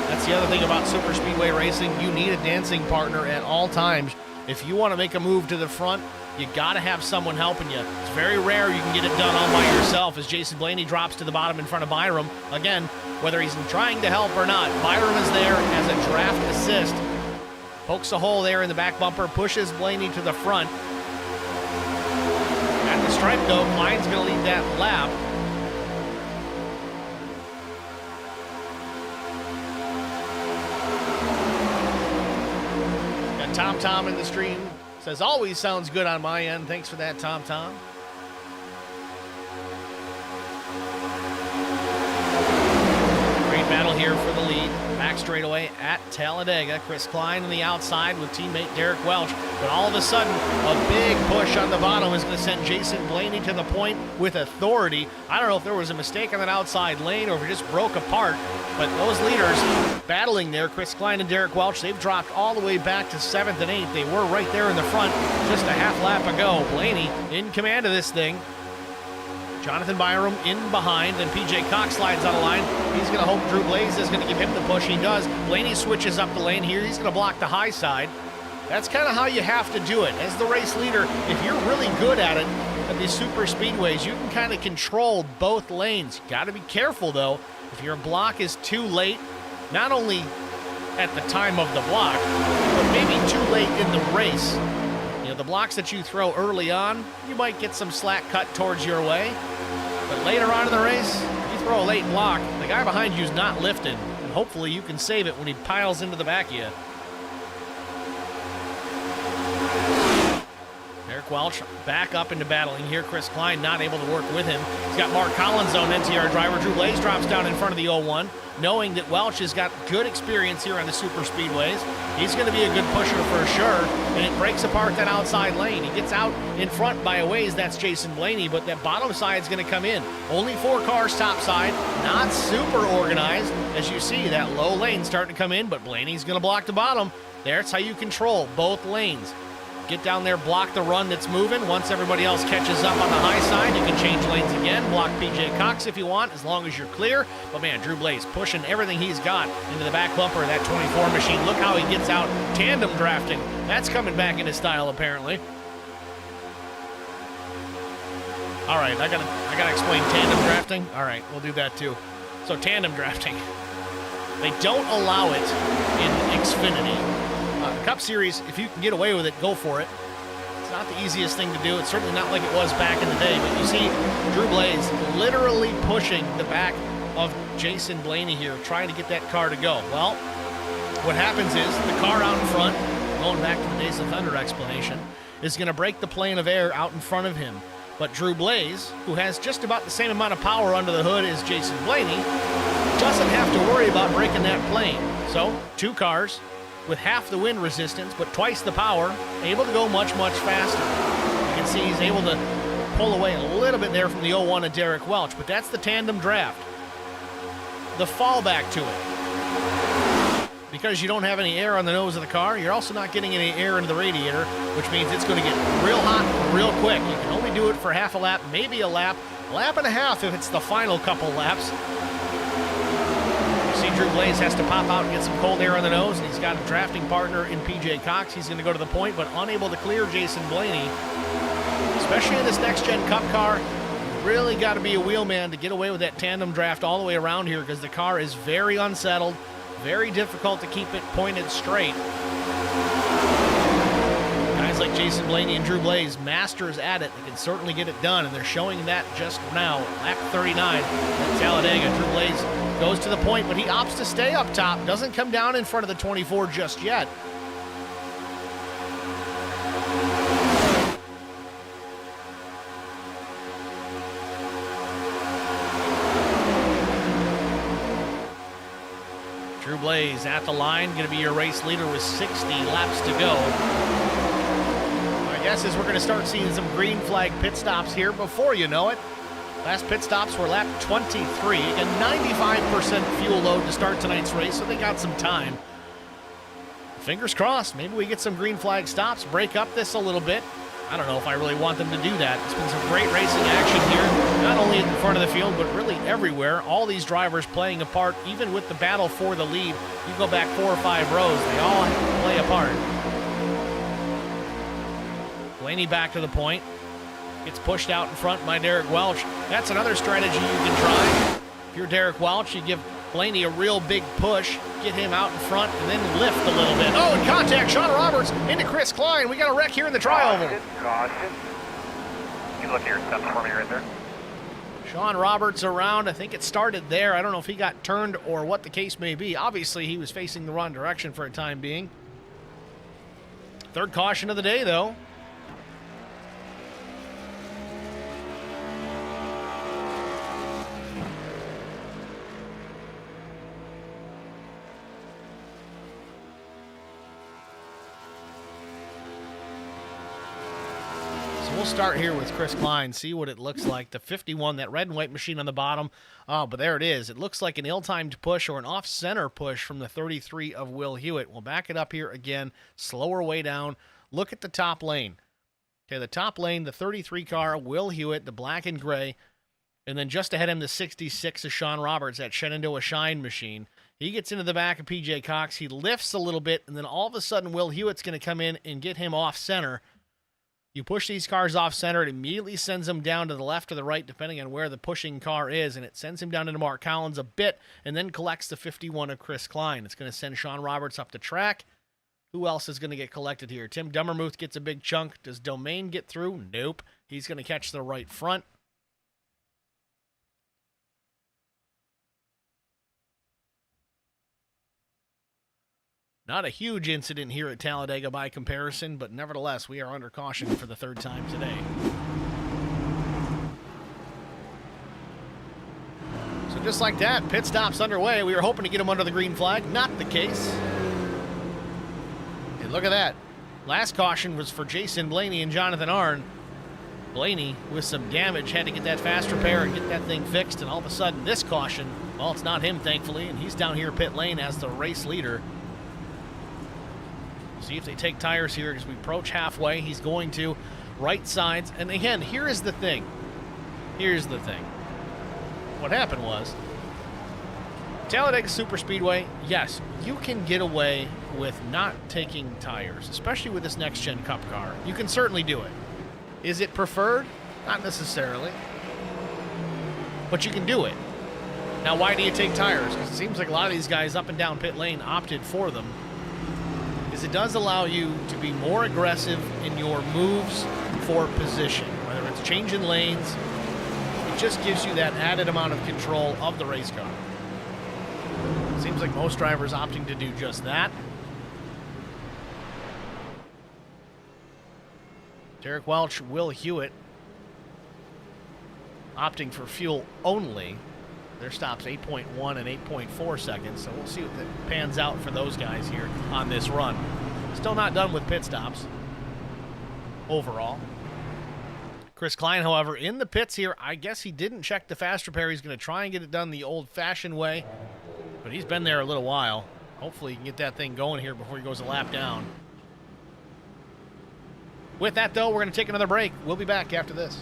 That's the other thing about super speedway racing. You need a dancing partner at all times. If you want to make a move to the front, you got to have someone helping you. It's very rare you can get it done all by yourself, as Jason Blaney drops to the bottom in front of Byram. Again, whether he's trying to help or not, Byram is there as a draft assist. Pokes a hole there in the back bumper, pushes Blaney to the front. At the stripe, though, Klein's going to lead that lap. Got Tom in the stream. Says, always sounds good on my end. Thanks for that, Tom. Great battle here for the lead. Back straightaway at Talladega. Chris Klein on the outside with teammate Derek Welch. But all of a sudden, a big push on the bottom is going to send Jason Blaney to the point with authority. I don't know if there was a mistake on that outside lane or if it just broke apart. But those leaders battling there, Chris Klein and Derek Welch, they've dropped all the way back to 7th and 8th. They were right there in the front just a half lap ago. Blaney in command of this thing. Jonathan Byram in behind, and PJ Cox slides out of line. He's going to hope Drew Blaze is going to give him the push. He does. Blaney switches up the lane here. He's going to block the high side. That's kind of how you have to do it. As the race leader, if you're really good at it, at these super speedways, you can kind of control both lanes. You got to be careful, though. If your block is too late, not only at the time of the block, but maybe too late in the race. You know, the blocks that you throw early on, you might get some slack cut towards your way. But later on in the race, you throw a late block, the guy behind you is not lifting, and hopefully you can save it when he piles into the back of you. Derek Welch back up into battling here. Chris Klein not able to work with him. He's got Mark Collins on NTR driver. Drew Blaze drops down in front of the 01, knowing that Welch has got good experience here on the super speedways. He's going to be a good pusher for sure, and it breaks apart that outside lane. He gets out in front by a ways, that's Jason Blaney, but that bottom side is going to come in. Only 4 cars top side, not super organized. As you see, that low lane starting to come in, but Blaney's going to block the bottom. That's how you control both lanes. Get down there, block the run that's moving. Once everybody else catches up on the high side, you can change lanes again. Block PJ Cox if you want, as long as you're clear. But man, Drew Blaze pushing everything he's got into the back bumper of that 24 machine. Look how he gets out tandem drafting. That's coming back into style, apparently. All right, I gotta explain tandem drafting. All right, we'll do that too. So tandem drafting. They don't allow it in Xfinity. Cup Series, if you can get away with it, go for it. It's not the easiest thing to do. It's certainly not like it was back in the day, but you see Drew Blaze literally pushing the back of Jason Blaney here, trying to get that car to go. Well, what happens is the car out in front, going back to the Days of Thunder explanation, is going to break the plane of air out in front of him. But Drew Blaze, who has just about the same amount of power under the hood as Jason Blaney, doesn't have to worry about breaking that plane. So, 2 cars with half the wind resistance, but twice the power, able to go much, much faster. You can see he's able to pull away a little bit there from the 01 of Derek Welch, but that's the tandem draft. The fallback to it. Because you don't have any air on the nose of the car, you're also not getting any air into the radiator, which means it's going to get real hot real quick. You can only do it for half a lap, maybe a lap and a half if it's the final couple laps. You see Drew Blaze has to pop out and get some cold air on the nose, and he's got a drafting partner in P.J. Cox. He's going to go to the point, but unable to clear Jason Blaney. Especially in this next-gen Cup car, you really got to be a wheelman to get away with that tandem draft all the way around here because the car is very unsettled, very difficult to keep it pointed straight. Guys like Jason Blaney and Drew Blaze, masters at it, they can certainly get it done, and they're showing that just now. Lap 39 at Talladega. Drew Blaze goes to the point, but he opts to stay up top, doesn't come down in front of the 24 just yet. Drew Blaze at the line, going to be your race leader with 60 laps to go. My guess is we're going to start seeing some green flag pit stops here before you know it. Last pit stops were lap 23. Again, 95% fuel load to start tonight's race, so they got some time. Fingers crossed, maybe we get some green flag stops, break up this a little bit. I don't know if I really want them to do that. It's been some great racing action here, not only in front of the field, but really everywhere. All these drivers playing a part, even with the battle for the lead. You go back 4 or 5 rows, they all play a part. Blaney back to the point. Gets pushed out in front by Derek Welch. That's another strategy you can try. If you're Derek Welch, you give Blaney a real big push, get him out in front, and then lift a little bit. Oh, and contact, Sean Roberts into Chris Klein. We got a wreck here in the tri-oval. Caution. You look at your steps for me right there. Sean Roberts around. I think it started there. I don't know if he got turned or what the case may be. Obviously, he was facing the wrong direction for a time being. Third caution of the day, though. We'll start here with Chris Klein, see what it looks like. The 51, that red and white machine on the bottom. Oh, but there it is. It looks like an ill-timed push or an off-center push from the 33 of Will Hewitt. We'll back it up here again, slower way down. Look at the top lane. Okay, the top lane, the 33 car, Will Hewitt, the black and gray. And then just ahead of him, the 66 is Sean Roberts, that Shenandoah Shine machine. He gets into the back of P.J. Cox. He lifts a little bit, and then all of a sudden, Will Hewitt's going to come in and get him off-center. You push these cars off center, it immediately sends them down to the left or the right, depending on where the pushing car is, and it sends him down into Mark Collins a bit, and then collects the 51 of Chris Klein. It's going to send Sean Roberts up the track. Who else is going to get collected here? Tim Dummermuth gets a big chunk. Does Domain get through? Nope. He's going to catch the right front. Not a huge incident here at Talladega by comparison, but nevertheless, we are under caution for the third time today. So just like that, pit stop's underway. We were hoping to get him under the green flag. Not the case. And look at that. Last caution was for Jason Blaney and Jonathan Arnn. Blaney, with some damage, had to get that fast repair and get that thing fixed, and all of a sudden, this caution, well, it's not him, thankfully, and he's down here pit lane as the race leader. See if they take tires here as we approach halfway. He's going to right sides. And again, here is the thing. Here's the thing. What happened was, Talladega Superspeedway, yes, you can get away with not taking tires, especially with this next-gen Cup car. You can certainly do it. Is it preferred? Not necessarily. But you can do it. Now, why do you take tires? Because it seems like a lot of these guys up and down pit lane opted for them. Is it does allow you to be more aggressive in your moves for position, whether it's changing lanes. It just gives you that added amount of control of the race car. Seems like most drivers opting to do just that. Derek Welch, Will Hewitt opting for fuel only. Their stops 8.1 and 8.4 seconds, so we'll see what that pans out for those guys here on this run. Still not done with pit stops overall. Chris Klein, however, in the pits here. I guess he didn't check the fast repair. He's going to try and get it done the old-fashioned way, but he's been there a little while. Hopefully he can get that thing going here before he goes a lap down. With that, though, we're going to take another break. We'll be back after this.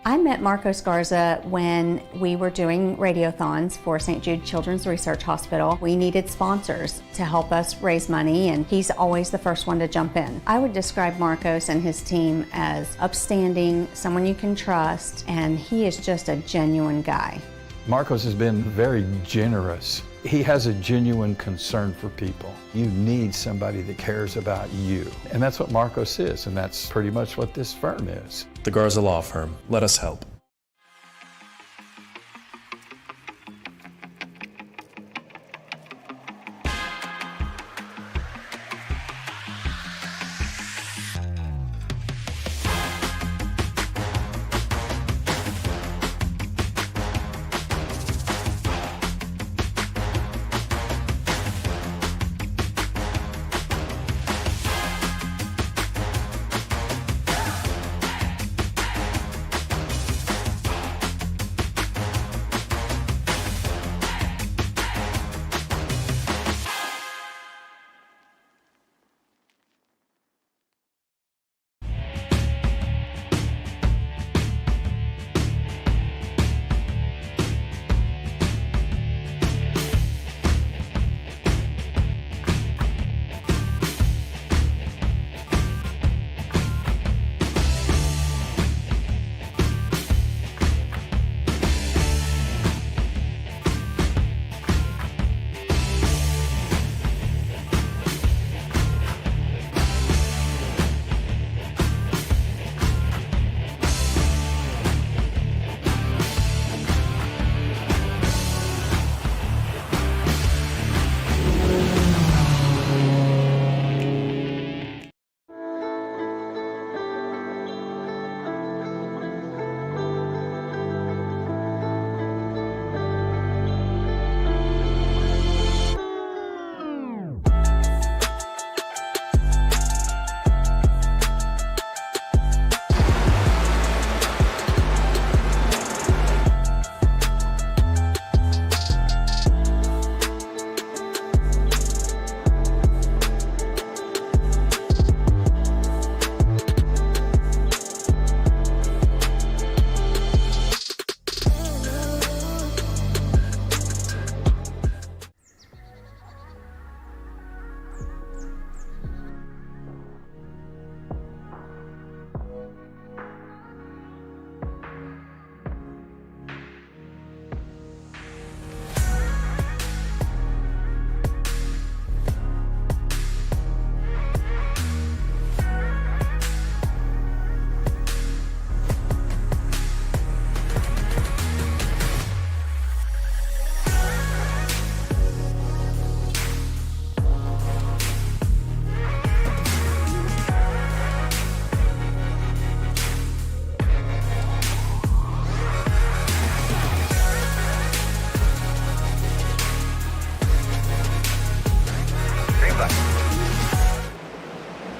I met Marco Scarza when we were doing radiothons for St. Jude Children's Research Hospital. We needed sponsors to help us raise money, and he's always the first one to jump in. I would describe Marcos and his team as upstanding, someone you can trust, and he is just a genuine guy. Marcos has been very generous. He has a genuine concern for people. You need somebody that cares about you. And that's what Marcos is, and that's pretty much what this firm is. The Garza Law Firm. Let us help.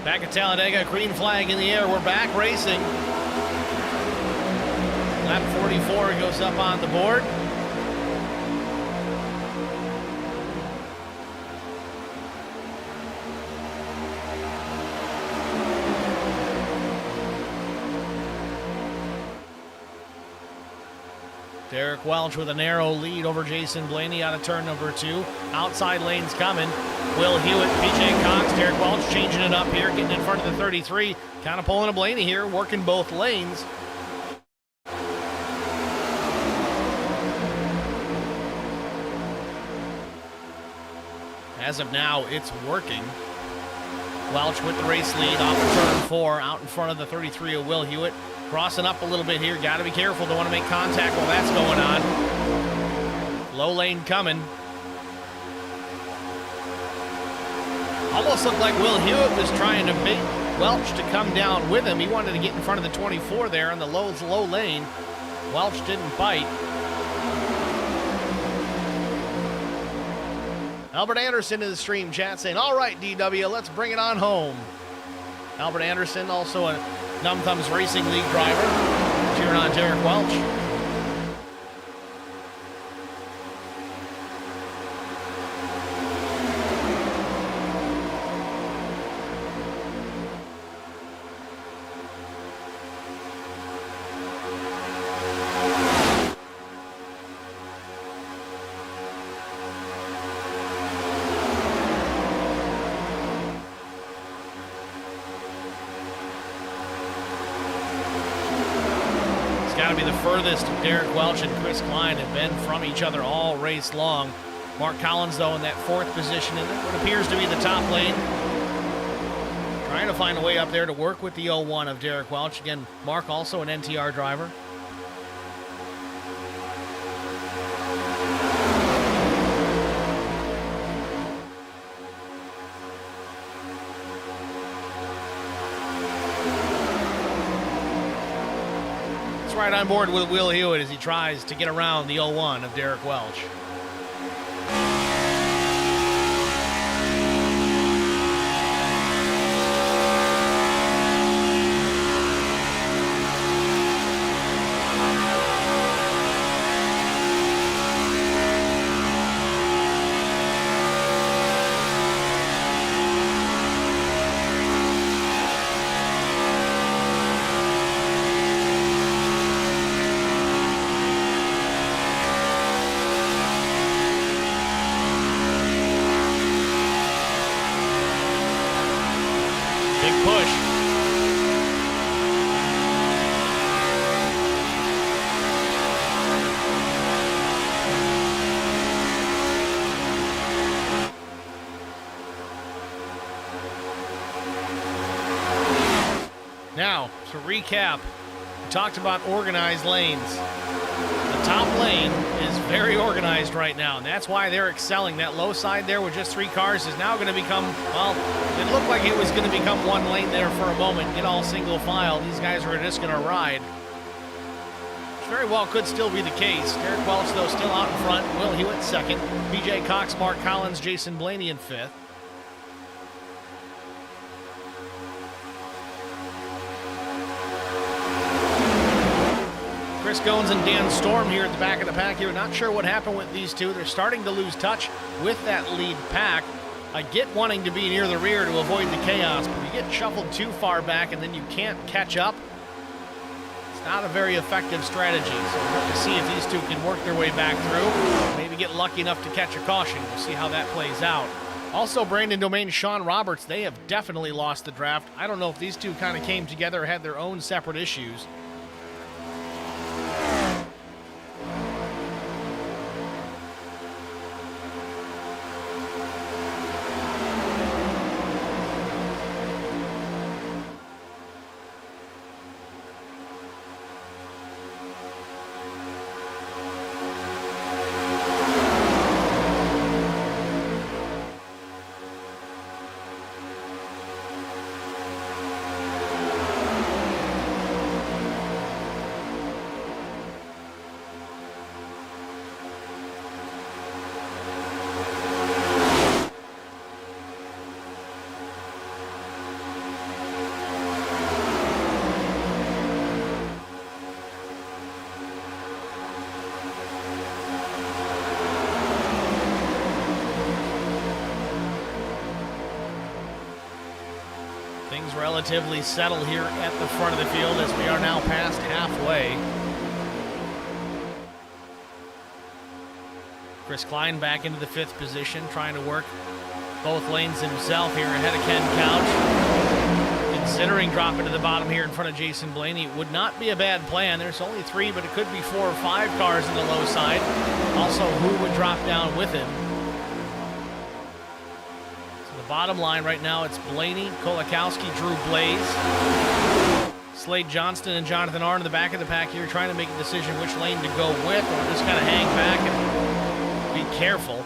Back at Talladega, green flag in the air. We're back racing. Lap 44 goes up on the board. Derek Welch with a narrow lead over Jason Blaney out of turn number 2. Outside lane's coming. Will Hewitt, PJ Cox, Derek Welch changing it up here, getting in front of the 33. Kind of pulling a Blaney here, working both lanes. As of now, it's working. Welch with the race lead off of turn 4, out in front of the 33 of Will Hewitt. Crossing up a little bit here. Got to be careful. Don't want to make contact while that's going on. Low lane coming. Almost looked like Will Hewitt was trying to bait Welch to come down with him. He wanted to get in front of the 24 there in the low lane. Welch didn't bite. Albert Anderson in the stream chat saying, all right, DW, let's bring it on home. Albert Anderson, also a Numb Thumbs Racing League driver, cheering on Derek Welch. to be the furthest Derek Welch and Chris Klein have been from each other all race long. Mark Collins, though, in that 4th position in what appears to be the top lane. Trying to find a way up there to work with the 01 of Derek Welch. Again, Mark also an NTR driver. It's right on board with Will Hewitt as he tries to get around the 01 of Derek Welch. Now, to recap, we talked about organized lanes. The top lane is very organized right now, and that's why they're excelling. That low side there with just 3 cars is now going to become, well, it looked like it was going to become 1 lane there for a moment, get all single file. These guys are just going to ride. Which very well could still be the case. Derek Welch, though, still out in front. Will Hewitt 2nd. BJ Cox, Mark Collins, Jason Blaney in 5th. Chris Goins and Dan Storm here at the back of the pack here. Not sure what happened with these two. They're starting to lose touch with that lead pack. I get wanting to be near the rear to avoid the chaos, but you get shuffled too far back and then you can't catch up. It's not a very effective strategy. So we'll have to see if these two can work their way back through. Maybe get lucky enough to catch a caution. We'll see how that plays out. Also, Brandon Domain, Sean Roberts, they have definitely lost the draft. I don't know if these two kind of came together or had their own separate issues. Things relatively settle here at the front of the field as we are now past halfway. Chris Klein back into the 5th position, trying to work both lanes himself here ahead of Ken Couch. Considering dropping to the bottom here in front of Jason Blaney would not be a bad plan. There's only 3, but it could be 4 or 5 cars in the low side. Also, who would drop down with him? Bottom line right now, it's Blaney, Kolakowski, Drew Blaze, Slade Johnston, and Jonathan Arnn in the back of the pack here trying to make a decision which lane to go with, or just kind of hang back and be careful.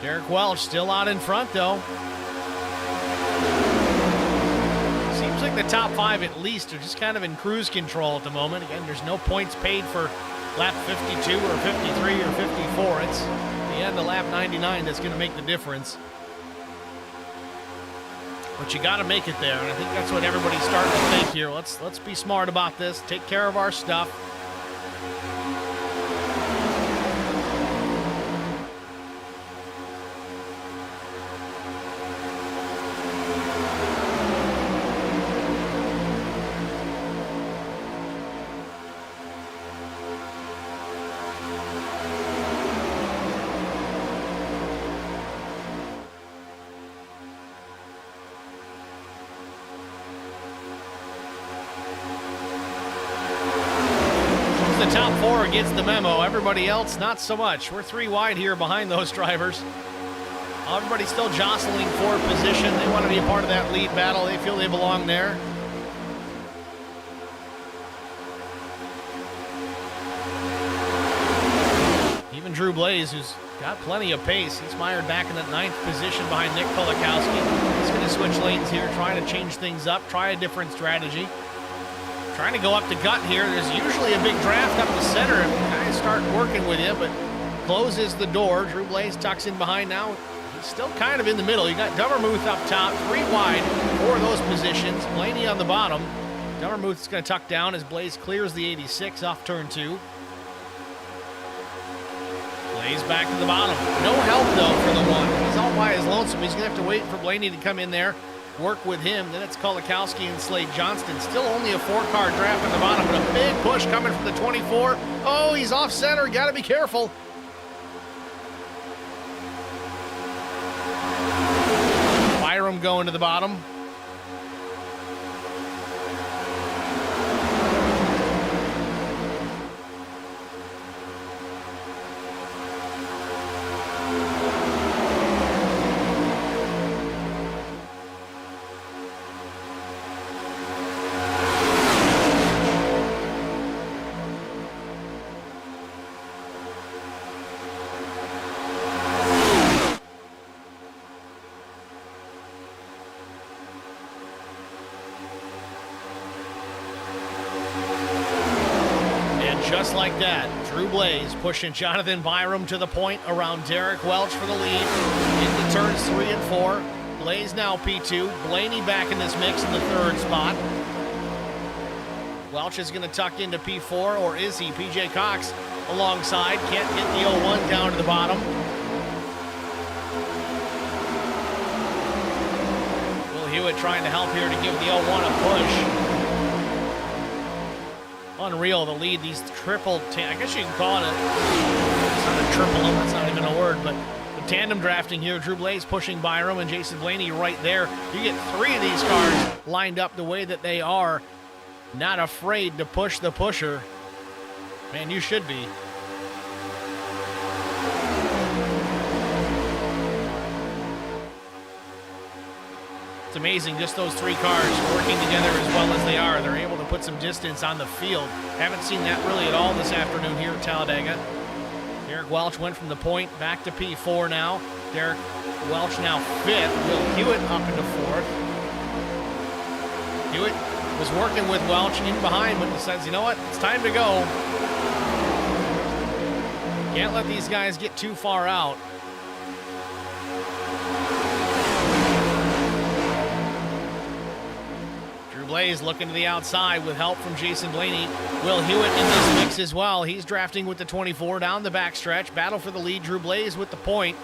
Derek Welch still out in front, though. Seems like the top 5 at least are just kind of in cruise control at the moment. Again, there's no points paid for lap 52 or 53 or 54. It's the end of lap 99 that's going to make the difference. But you got to make it there, and I think that's what everybody's starting to think here. Let's be smart about this, take care of our stuff. top four gets the memo. Everybody else, not so much. We're 3 wide here behind those drivers. Everybody's still jostling for position. They want to be a part of that lead battle. They feel they belong there. Even Drew Blaze, who's got plenty of pace, he's mired back in that 9th position behind Nick Kolakowski. He's going to switch lanes here, trying to change things up, try a different strategy. Trying to go up the gut here. There's usually a big draft up the center and guys start working with you, but closes the door. Drew Blaze tucks in behind now. He's still kind of in the middle. You got Dummermuth up top, 3 wide for those positions. Blaney on the bottom. Dummermuth's going to tuck down as Blaze clears the 86 off turn 2. Blaze back to the bottom. No help, though, for the one. He's all by his lonesome. He's going to have to wait for Blaney to come in there, work with him. Then it's Kolakowski and Slade Johnston. Still only a 4-car draft at the bottom, but a big push coming from the 24. Oh, he's off center. Got to be careful. Byram going to the bottom. Just like that, Drew Blaze pushing Jonathan Byram to the point around Derek Welch for the lead into turns 3 and 4. Blaze now P2. Blaney back in this mix in the 3rd spot. Welch is going to tuck into P4, or is he? PJ Cox alongside. Can't get the 01 down to the bottom. Will Hewitt trying to help here to give the 01 a push. Unreal, the lead, these I guess you can call it it's not a triple, that's not even a word, but the tandem drafting here. Drew Blaze pushing Byram and Jason Blaney right there. You get 3 of these cars lined up the way that they are, not afraid to push the pusher. Man, you should be. It's amazing, just those 3 cars working together as well as they are. They're able to put some distance on the field. Haven't seen that really at all this afternoon here at Talladega. Derek Welch went from the point back to P4 now. Derek Welch now 5th. Will Hewitt up into 4th. Hewitt was working with Welch in behind, but decides, you know what, it's time to go. Can't let these guys get too far out. Blaze looking to the outside with help from Jason Blaney. Will Hewitt in this mix as well. He's drafting with the 24 down the backstretch. Battle for the lead. Drew Blaze with the point.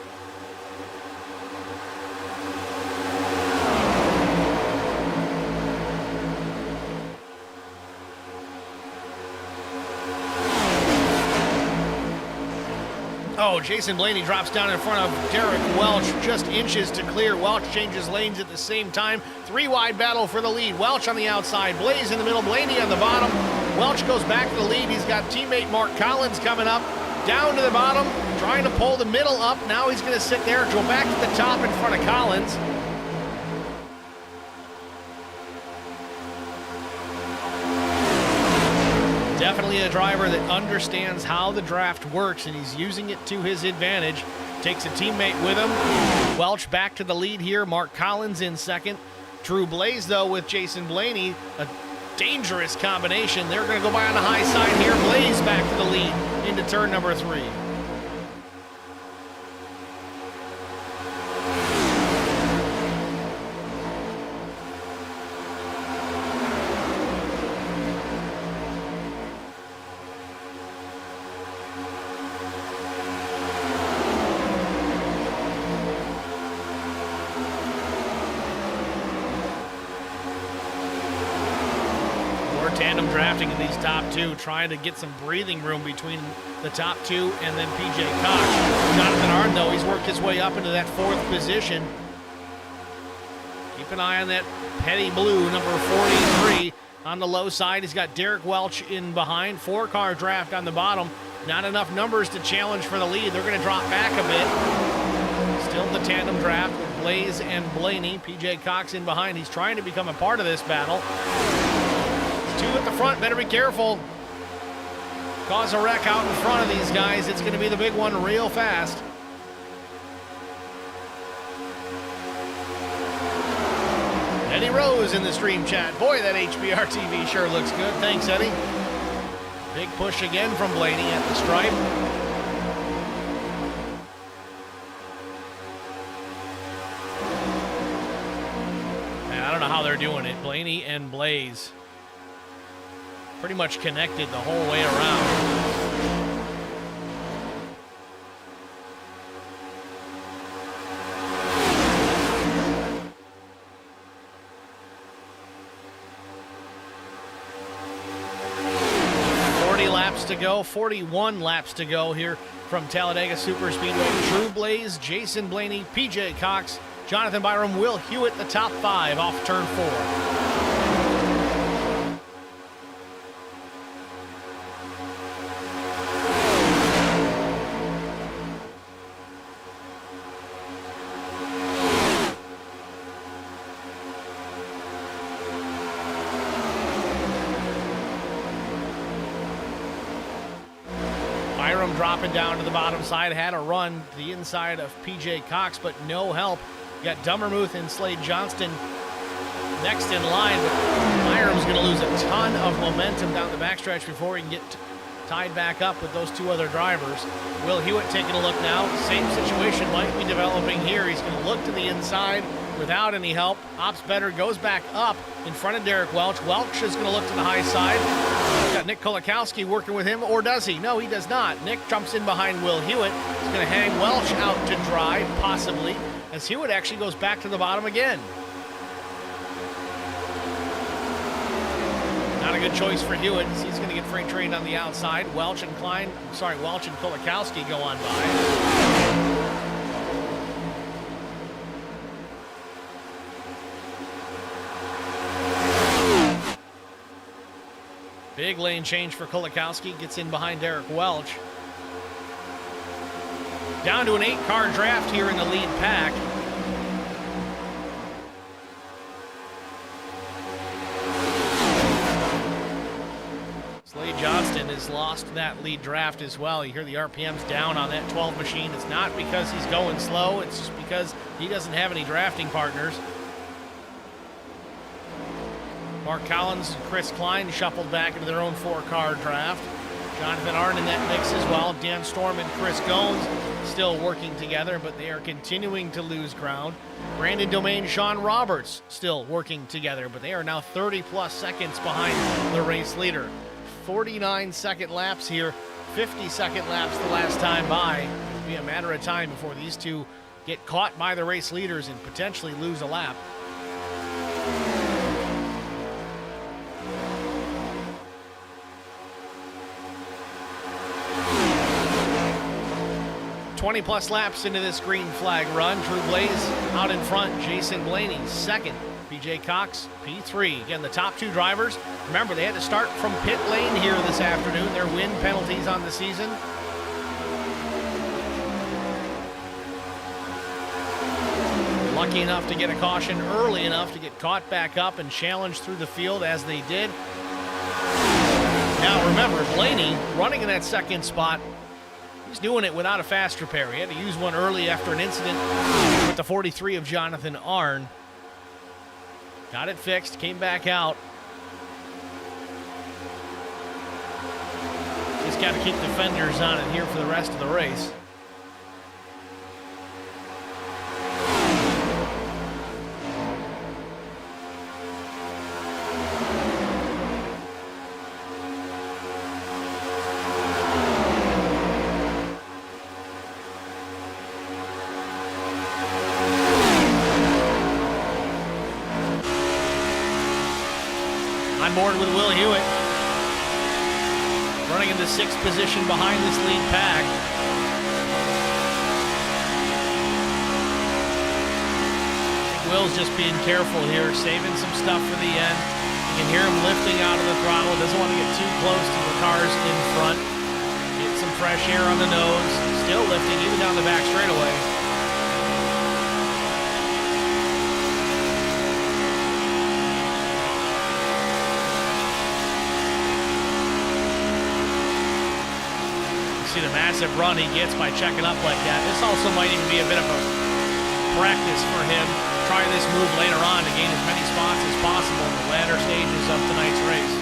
Oh, Jason Blaney drops down in front of Derek Welch, just inches to clear. Welch changes lanes at the same time. 3 wide battle for the lead. Welch on the outside, Blaze in the middle, Blaney on the bottom. Welch goes back to the lead. He's got teammate Mark Collins coming up, down to the bottom, trying to pull the middle up. Now he's going to sit there, go back to the top in front of Collins. Definitely a driver that understands how the draft works, and he's using it to his advantage. Takes a teammate with him. Welch back to the lead here. Mark Collins in 2nd. Drew Blaze, though, with Jason Blaney. A dangerous combination. They're going to go by on the high side here. Blaze back to the lead into turn number 3. Tandem drafting in these top 2, trying to get some breathing room between the top 2 and then PJ Cox. Jonathan Arnn, though, he's worked his way up into that 4th position. Keep an eye on that Petty Blue, number 43. On the low side, he's got Derek Welch in behind. 4-car draft on the bottom. Not enough numbers to challenge for the lead. They're going to drop back a bit. Still the tandem draft with Blaze and Blaney. PJ Cox in behind. He's trying to become a part of this battle. 2 at the front. Better be careful. Cause a wreck out in front of these guys. It's going to be the big one real fast. Eddie Rose in the stream chat. Boy, that HBR TV sure looks good. Thanks, Eddie. Big push again from Blaney at the stripe. Man, I don't know how they're doing it. Blaney and Blaze pretty much connected the whole way around. To go, 41 laps to go here from Talladega Superspeedway. Drew Blaze, Jason Blaney, PJ Cox, Jonathan Byram, Will Hewitt, the top 5 off turn 4. Dropping down to the bottom side, had a run to the inside of PJ Cox, but no help. You got Dummermuth and Slade Johnston next in line, but Byram's going to lose a ton of momentum down the backstretch before he can get tied back up with those 2 other drivers. Will Hewitt taking a look now. Same situation might be developing here. He's going to look to the inside without any help. Ops Better goes back up in front of Derek Welch. Welch is going to look to the high side. He's got Nick Kolakowski working with him, or does he? No, he does not. Nick jumps in behind Will Hewitt. He's going to hang Welch out to dry, possibly, as Hewitt actually goes back to the bottom again. Not a good choice for Hewitt. He's going to get freight trained on the outside. Welch and Kolakowski go on by. Big lane change for Kolakowski. Gets in behind Derek Welch. Down to an 8-car draft here in the lead pack. Slade Johnston has lost that lead draft as well. You hear the RPMs down on that 12 machine. It's not because he's going slow. It's just because he doesn't have any drafting partners. Mark Collins and Chris Klein shuffled back into their own 4-car draft. Jonathan Arndt in that mix as well. Dan Storm and Chris Goins still working together, but they are continuing to lose ground. Brandon Domain, Sean Roberts still working together, but they are now 30-plus seconds behind the race leader. 49-second laps here, 50-second laps the last time by. It'll be a matter of time before these two get caught by the race leaders and potentially lose a lap. 20-plus laps into this green flag run. Drew Blaze out in front. Jason Blaney second. PJ Cox, P3. Again, the top 2 drivers. Remember, they had to start from pit lane here this afternoon. Their win penalties on the season. Lucky enough to get a caution early enough to get caught back up and challenged through the field as they did. Now remember, Blaney running in that second spot. He's doing it without a fast repair. He had to use one early after an incident with the 43 of Jonathan Arndt. Got it fixed, came back out. Just got to keep the fenders on it here for the rest of the race. On board with Will Hewitt. Running in the 6th position behind this lead pack. Will's just being careful here, saving some stuff for the end. You can hear him lifting out of the throttle. Doesn't want to get too close to the cars in front. Get some fresh air on the nose. Still lifting even down the back straightaway. See the massive run he gets by checking up like that. This also might even be a bit of a practice for him. Try this move later on to gain as many spots as possible in the latter stages of tonight's race.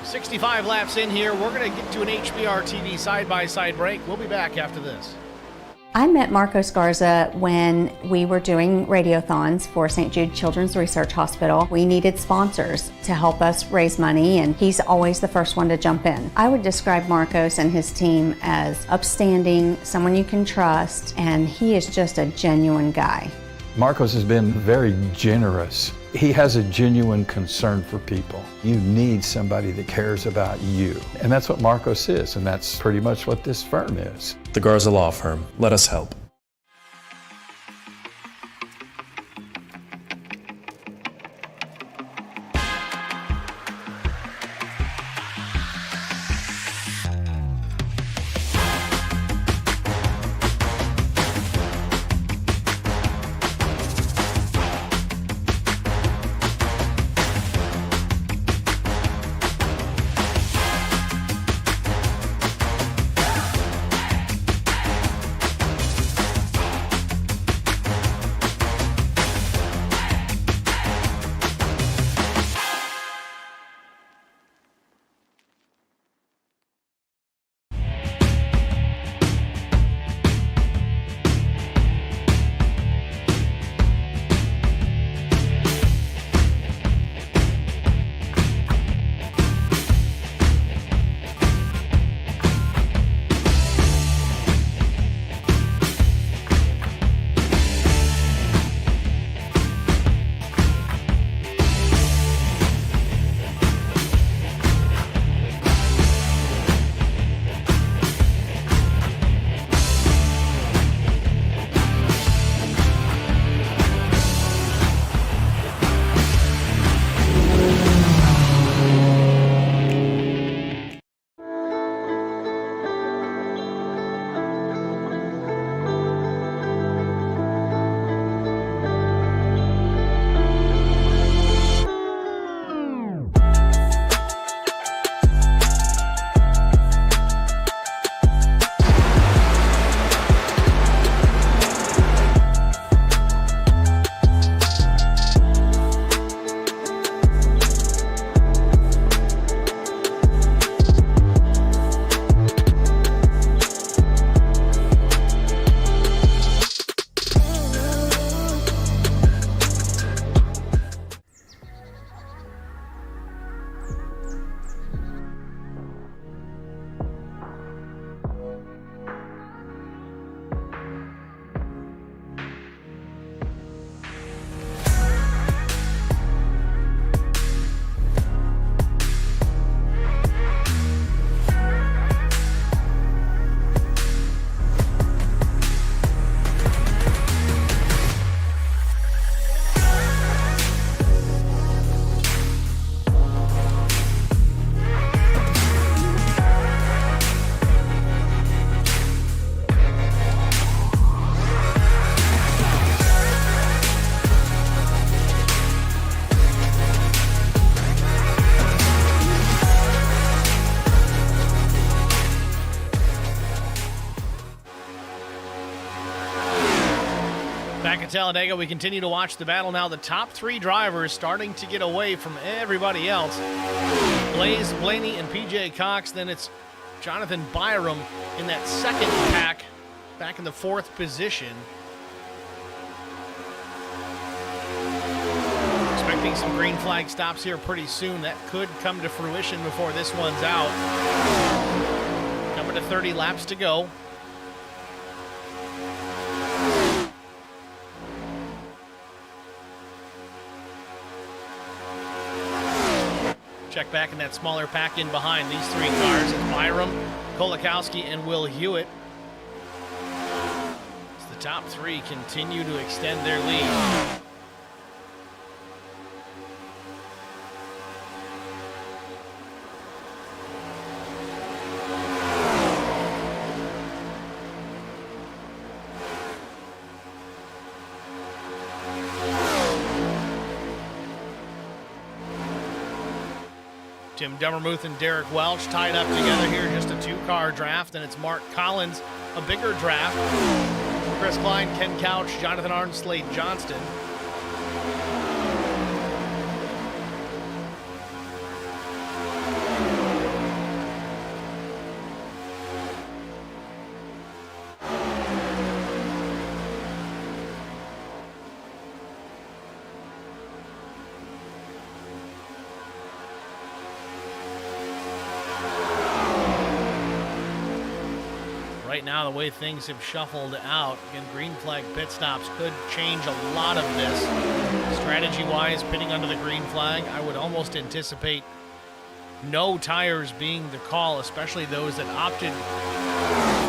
"65 laps in here. We're going to get to an HBR TV side-by-side break. We'll be back after this. I met Marco Scarza when we were doing radiothons for St. Jude Children's Research Hospital. We needed sponsors to help us raise money, and he's always the first one to jump in. I would describe Marcos and his team as upstanding, someone you can trust, and he is just a genuine guy. Marcos has been very generous. He has a genuine concern for people. You need somebody that cares about you. And that's what Marcos is, and that's pretty much what this firm is. The Garza Law Firm. Let us help. Back at Talladega, we continue to watch the battle now. The top three drivers starting to get away from everybody else. Blaze, Blaney, and PJ Cox. Then it's Jonathan Byram in that second pack, back in the fourth position. Expecting some green flag stops here pretty soon. That could come to fruition before this one's out. Coming to 30 laps to go. Check back in that smaller pack in behind these three cars. It's Byram, Kolakowski, and Will Hewitt. top three continue to extend their lead. Tim Dummermuth and Derek Welch tied up together here, just a two-car draft, and it's Mark Collins, a bigger draft. Chris Klein, Ken Couch, Jonathan Arndt, Slade Johnston. Right now, the way things have shuffled out, again, green flag pit stops could change a lot of this. Strategy-wise, pitting under the green flag, I would almost anticipate no tires being the call, especially those that opted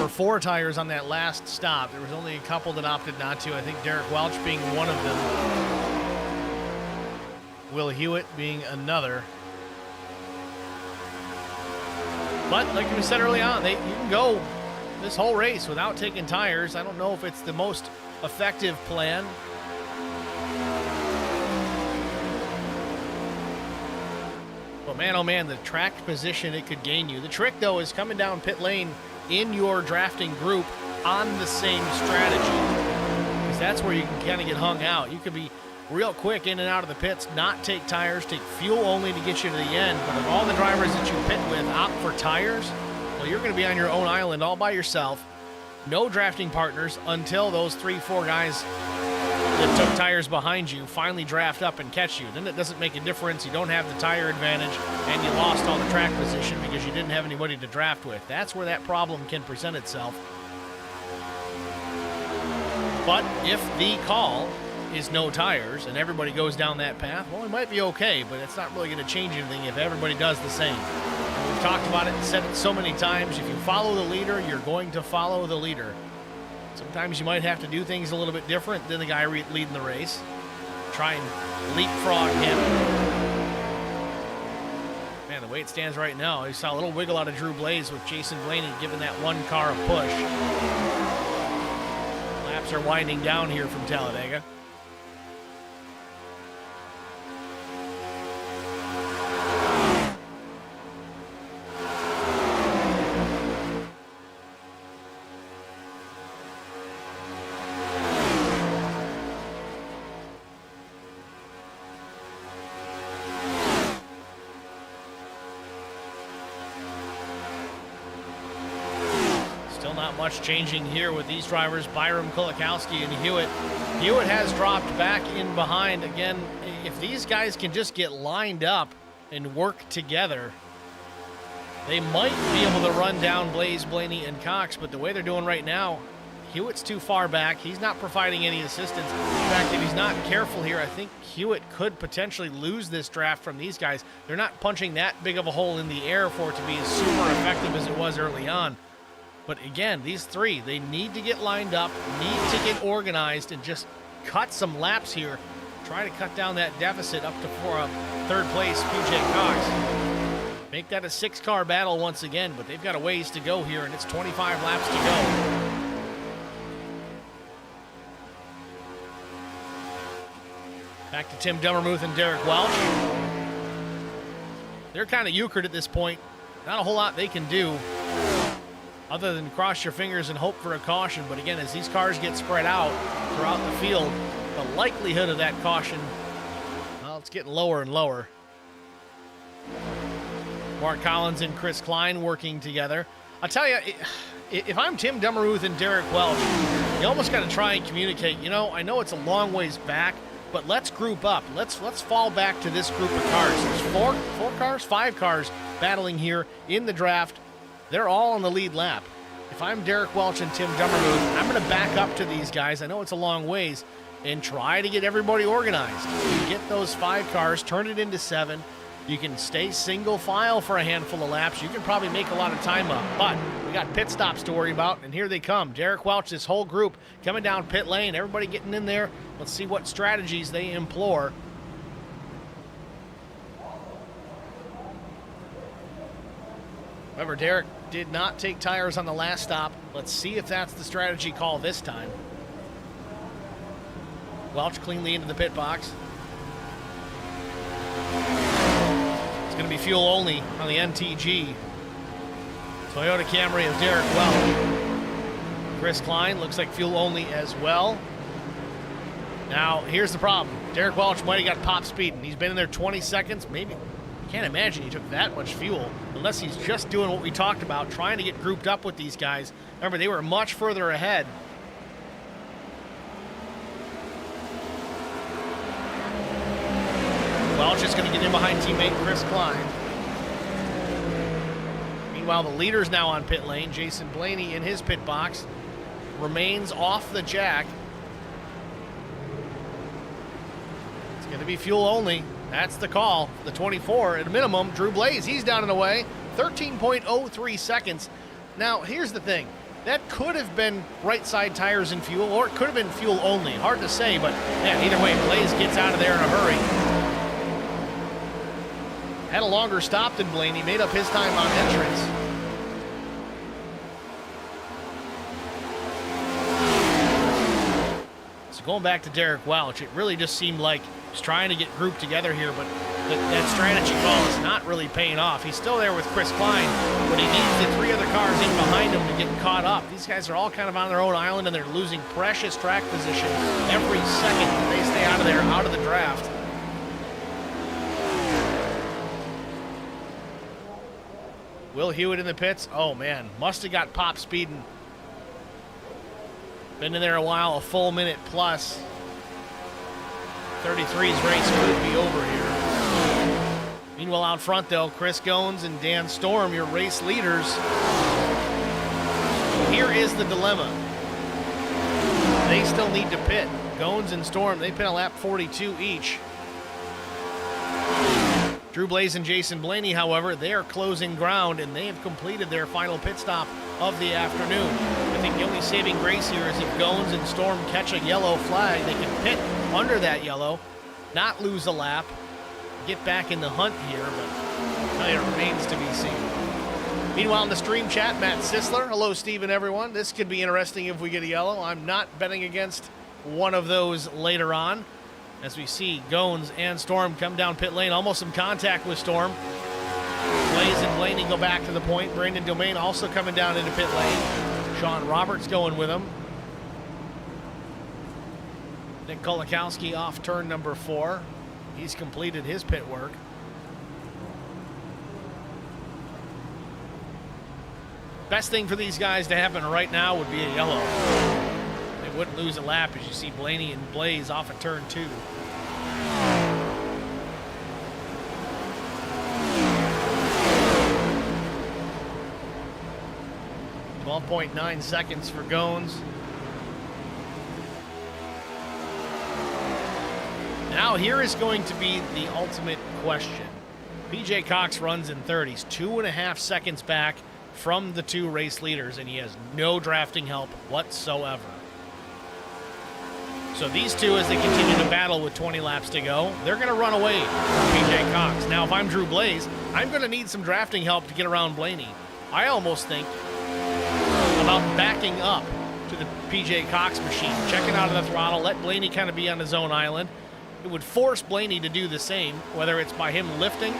for 4 tires on that last stop. There was only a couple that opted not to. I think Derek Welch being one of them. Will Hewitt being another. But like we said early on, you can go this whole race without taking tires. I don't know if it's the most effective plan. But man, oh man, the track position it could gain you. The trick, though, is coming down pit lane in your drafting group on the same strategy, because that's where you can kind of get hung out. You could be real quick in and out of the pits, not take tires, take fuel only to get you to the end. But if all the drivers that you pit with opt for tires, well, you're going to be on your own island all by yourself. No drafting partners until those 3-4 guys that took tires behind you finally draft up and catch you. Then it doesn't make a difference. You don't have the tire advantage, and you lost all the track position because you didn't have anybody to draft with. That's where that problem can present itself. But if the call is no tires and everybody goes down that path, well, it might be okay, but it's not really going to change anything if everybody does the same. We've talked about it and said it so many times. If you follow the leader, you're going to follow the leader. Sometimes you might have to do things a little bit different than the guy leading the race. Try and leapfrog him. Man, the way it stands right now, you saw a little wiggle out of Drew Blaze with Jason Blaney giving that one car a push. Laps are winding down here from Talladega. Much changing here with these drivers, Byram, Kulikowski, and Hewitt. Hewitt has dropped back in behind. Again, if these guys can just get lined up and work together, they might be able to run down Blaze, Blaney, and Cox, but the way they're doing right now, Hewitt's too far back. He's not providing any assistance. In fact, if he's not careful here, I think Hewitt could potentially lose this draft from these guys. They're not punching that big of a hole in the air for it to be as super effective as it was early on. But again, these three, they need to get lined up, need to get organized, and just cut some laps here. Try to cut down that deficit up to third place, PJ Cox. Make that a 6-car battle once again, but they've got a ways to go here, and it's 25 laps to go. Back to Tim Dummermuth and Derek Welch. They're kind of euchred at this point. Not a whole lot they can do other than cross your fingers and hope for a caution. But again, as these cars get spread out throughout the field, the likelihood of that caution, well, it's getting lower and lower. Mark Collins and Chris Klein working together. I'll tell you, if I'm Tim Dummermuth and Derek Welch, you almost got to try and communicate. You know, I know it's a long ways back, but let's group up. Let's fall back to this group of cars. There's 5 cars battling here in the draft. They're all on the lead lap. If I'm Derek Welch and Tim Dummermuth, I'm going to back up to these guys. I know it's a long ways, and try to get everybody organized. You get those 5 cars, turn it into 7, You can stay single file for a handful of laps. You can probably make a lot of time up, but we got pit stops to worry about, and here they come. Derek Welch, this whole group coming down pit lane, everybody getting in there. Let's see what strategies they employ. Remember, Derek did not take tires on the last stop. Let's see if that's the strategy call this time. Welch cleanly into the pit box. It's going to be fuel only on the NTG. Toyota Camry of Derek Welch. Chris Klein looks like fuel only as well. Now, here's the problem. Derek Welch might have got pop speed, and he's been in there 20 seconds. Maybe, can't imagine he took that much fuel, unless he's just doing what we talked about, trying to get grouped up with these guys. Remember, they were much further ahead. Welch is going to get in behind teammate Chris Klein. Meanwhile, the leader's now on pit lane. Jason Blaney in his pit box remains off the jack. It's going to be fuel only. That's the call. The 24 at a minimum. Drew Blaze, he's down and away. 13.03 seconds. Now, here's the thing. That could have been right side tires and fuel, or it could have been fuel only. Hard to say, but man, either way, Blaze gets out of there in a hurry. Had a longer stop than Blaney, made up his time on entrance. So going back to Derek Welch, it really just seemed like he's trying to get grouped together here, but that strategy call is not really paying off. He's still there with Chris Klein, but he needs the three other cars in behind him to get caught up. These guys are all kind of on their own island, and they're losing precious track position every second that they stay out of there, out of the draft. Will Hewitt in the pits. Oh, man. Must have got pop speeding. Been in there a while, a full minute plus. 33's race could be over here. Meanwhile, out front, though, Chris Goins and Dan Storm, your race leaders. Here is the dilemma. They still need to pit. Goins and Storm, they pit a lap 42 each. Drew Blaze and Jason Blaney, however, they are closing ground, and they have completed their final pit stop of the afternoon. I think the only saving grace here is if Goins and Storm catch a yellow flag, they can pit under that yellow, not lose a lap, get back in the hunt here, but it remains to be seen. Meanwhile, in the stream chat, Matt Sisler. Hello, Steve and everyone. This could be interesting if we get a yellow. I'm not betting against one of those later on. As we see Goins and Storm come down pit lane, almost some contact with Storm. Blaze and Blaney go back to the point. Brandon Domain also coming down into pit lane. Sean Roberts going with him. Nick Kolakowski off turn number 4. He's completed his pit work. Best thing for these guys to happen right now would be a yellow. They wouldn't lose a lap, as you see Blaney and Blaze off at turn 2. .9 seconds for Goins. Now here is going to be the ultimate question. PJ Cox runs in 30s, 2.5 seconds back from the two race leaders, and he has no drafting help whatsoever. So these two, as they continue to battle with 20 laps to go, they're going to run away from PJ Cox. Now, if I'm Drew Blaze, I'm going to need some drafting help to get around Blaney. I almost think about backing up to the PJ Cox machine, checking out of the throttle, let Blaney kind of be on his own island. It would force Blaney to do the same, whether it's by him lifting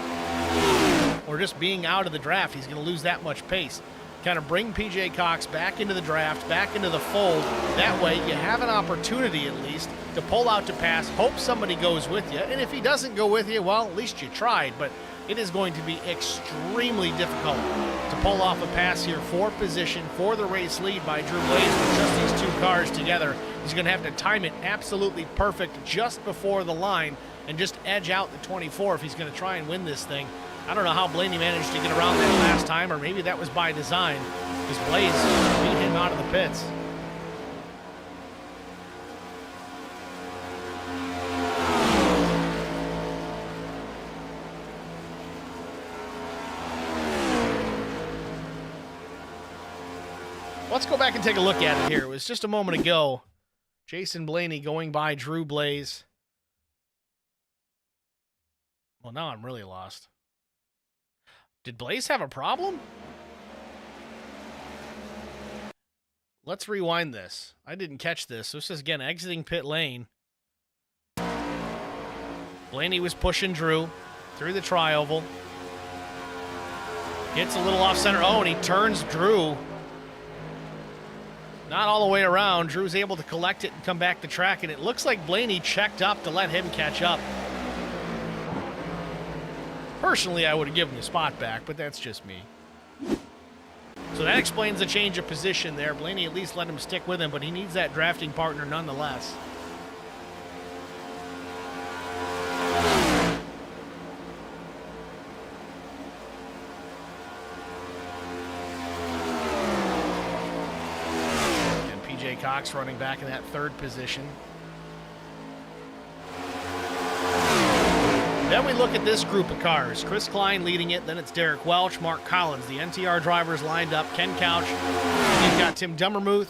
or just being out of the draft. He's going to lose that much pace. Kind of bring PJ Cox back into the draft, back into the fold. That way you have an opportunity at least to pull out to pass, hope somebody goes with you. And if he doesn't go with you, well, at least you tried. But it is going to be extremely difficult to pull off a pass here for position, for the race lead by Drew Blaze with just these two cars together. He's going to have to time it absolutely perfect just before the line and just edge out the 24 if he's going to try and win this thing. I don't know how Blaney managed to get around that last time, or maybe that was by design, because Blaze beat him out of the pits. Let's go back and take a look at it here. It was just a moment ago. Jason Blaney going by Drew Blaze. Well, now I'm really lost. Did Blaze have a problem? Let's rewind this. I didn't catch this. This is, again, exiting pit lane. Blaney was pushing Drew through the tri-oval. Gets a little off center. Oh, and he turns Drew. Not all the way around. Drew's able to collect it and come back to track, and it looks like Blaney checked up to let him catch up. Personally, I would have given the spot back, but that's just me. So that explains the change of position there. Blaney at least let him stick with him, but he needs that drafting partner nonetheless. And PJ Cox running back in that third position. Then we look at this group of cars. Chris Klein leading it, then it's Derek Welch, Mark Collins. The NTR drivers lined up, Ken Couch, and you've got Tim Dummermuth,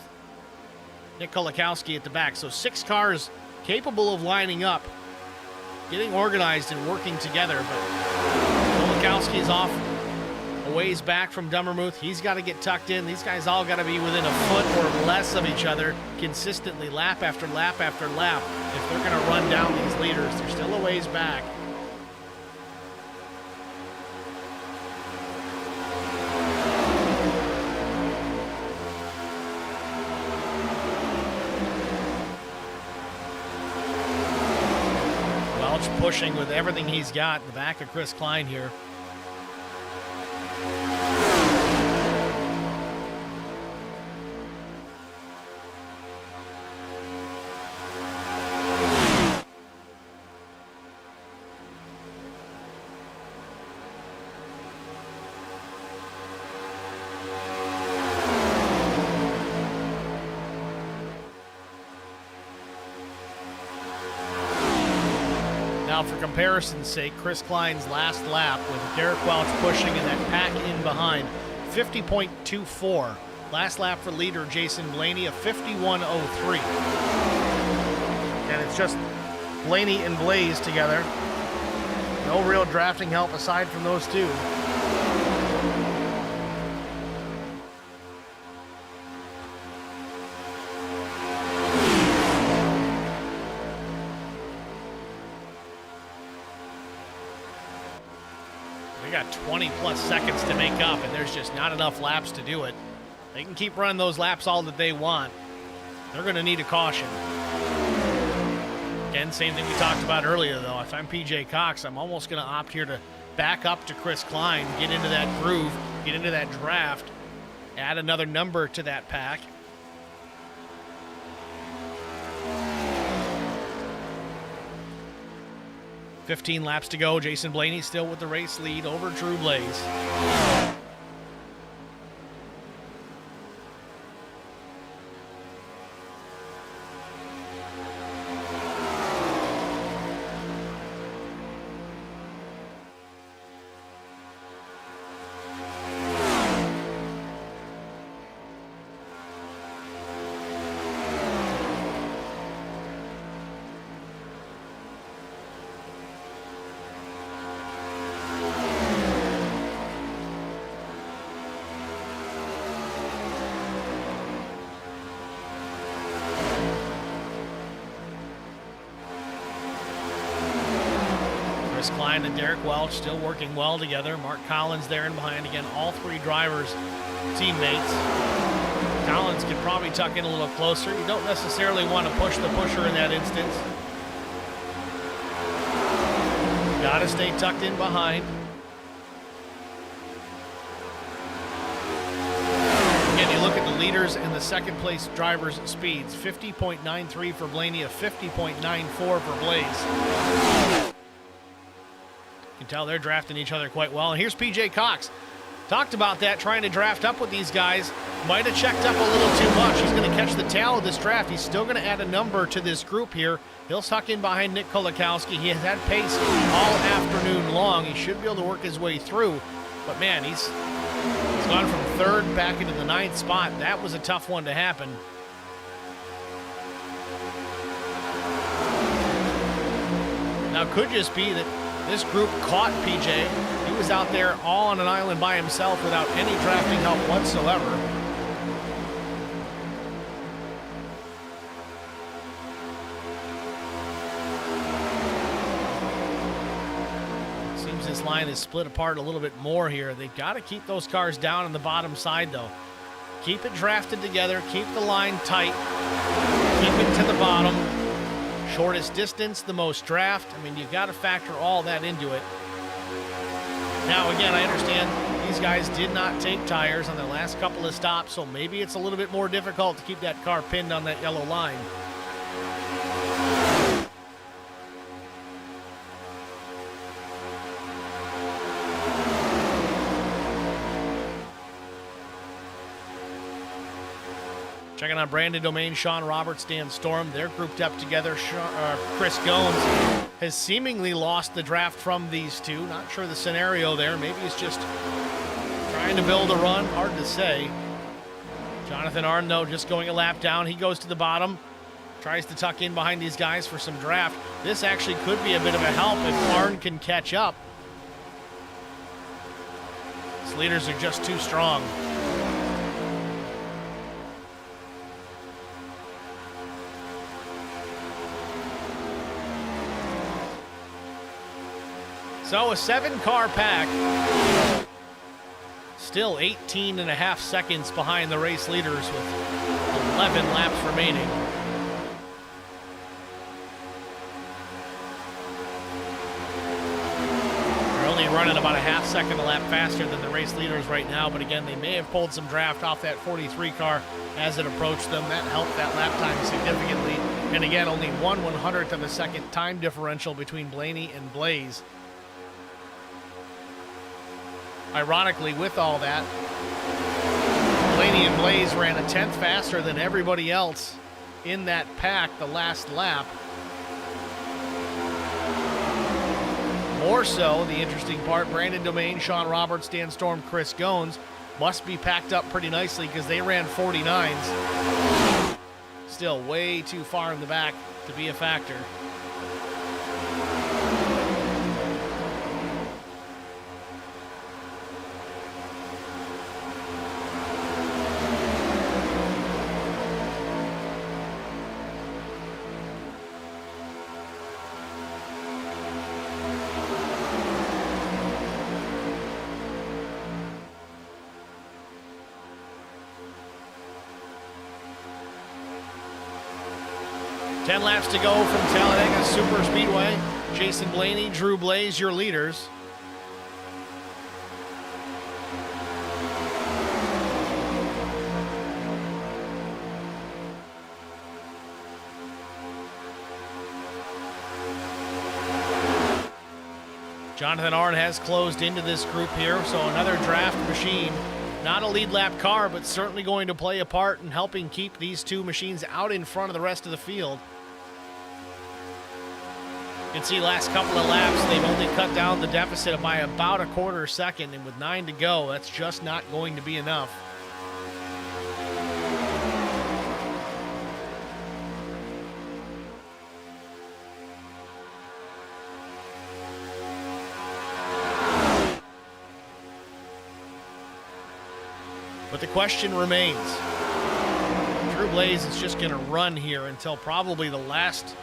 Nick Kolakowski at the back. So 6 cars capable of lining up, getting organized and working together. But Kolakowski is off a ways back from Dummermuth. He's got to get tucked in. These guys all got to be within a foot or less of each other consistently, lap after lap after lap. If they're going to run down these leaders, they're still a ways back. Pushing with everything he's got in the back of Chris Klein here. Now, for comparison's sake, Chris Klein's last lap with Derek Welch pushing and that pack in behind, 50.24. Last lap for leader Jason Blaney, a 51.03. And it's just Blaney and Blaze together. No real drafting help aside from those two. They got 20 plus seconds to make up, and there's just not enough laps to do it. They can keep running those laps all that they want. They're going to need a caution. Again, same thing we talked about earlier, though. If I'm PJ Cox, I'm almost going to opt here to back up to Chris Klein, get into that groove, get into that draft, add another number to that pack. $15 laps to go. Jason Blaney still with the race lead over Drew Blaze. Chris Klein and Derek Welch still working well together. Mark Collins there in behind. Again, all three drivers teammates. Collins could probably tuck in a little closer. You don't necessarily want to push the pusher in that instance. Got to stay tucked in behind. Again, you look at the leaders and the second place drivers' speeds. 50.93 for Blaney, a 50.94 for Blaze. You can tell they're drafting each other quite well. And here's PJ Cox. Talked about that, trying to draft up with these guys. Might have checked up a little too much. He's going to catch the tail of this draft. He's still going to add a number to this group here. He'll tuck in behind Nick Kolakowski. He has had pace all afternoon long. He should be able to work his way through. But man, he's Gone from third back into the 9th spot. That was a tough one to happen. Now, could just be that this group caught PJ. He was out there all on an island by himself without any drafting help whatsoever. Seems this line is split apart a little bit more here. They've got to keep those cars down on the bottom side, though. Keep it drafted together. Keep the line tight. Keep it to the bottom. Shortest distance, the most draft. I mean, you've got to factor all that into it. Now, again, I understand these guys did not take tires on their last couple of stops, so maybe it's a little bit more difficult to keep that car pinned on that yellow line. Checking on Brandon Domain, Sean Roberts, Dan Storm. They're grouped up together. Chris Gomes has seemingly lost the draft from these two. Not sure the scenario there. Maybe he's just trying to build a run. Hard to say. Jonathan Arn, though, just going a lap down. He goes to the bottom. Tries to tuck in behind these guys for some draft. This actually could be a bit of a help if Arn can catch up. His leaders are just too strong. So a 7-car pack, still 18 and a half seconds behind the race leaders with 11 laps remaining. They're only running about a half second a lap faster than the race leaders right now, but again, they may have pulled some draft off that 43 car as it approached them. That helped that lap time significantly. And again, only 1/100th of a second time differential between Blaney and Blaze. Ironically, with all that, Blaney and Blaze ran a 10th faster than everybody else in that pack the last lap. More so, the interesting part, Brandon Domain, Sean Roberts, Dan Storm, Chris Gones must be packed up pretty nicely because they ran 49s. Still way too far in the back to be a factor. Ten laps to go from Talladega Superspeedway. Jason Blaney, Drew Blaze, your leaders. Jonathan Arn has closed into this group here, so another draft machine. Not a lead lap car, but certainly going to play a part in helping keep these two machines out in front of the rest of the field. You can see last couple of laps, they've only cut down the deficit by about a quarter second, and with 9 to go, that's just not going to be enough. But the question remains. Drew Blaze is just going to run here until probably the last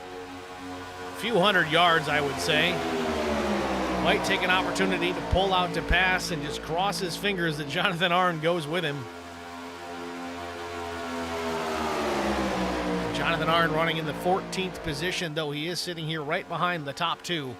few hundred yards, I would say. Might take an opportunity to pull out to pass and just cross his fingers that Jonathan Arn goes with him. Jonathan Arn running in the 14th position, though he is sitting here right behind the top two.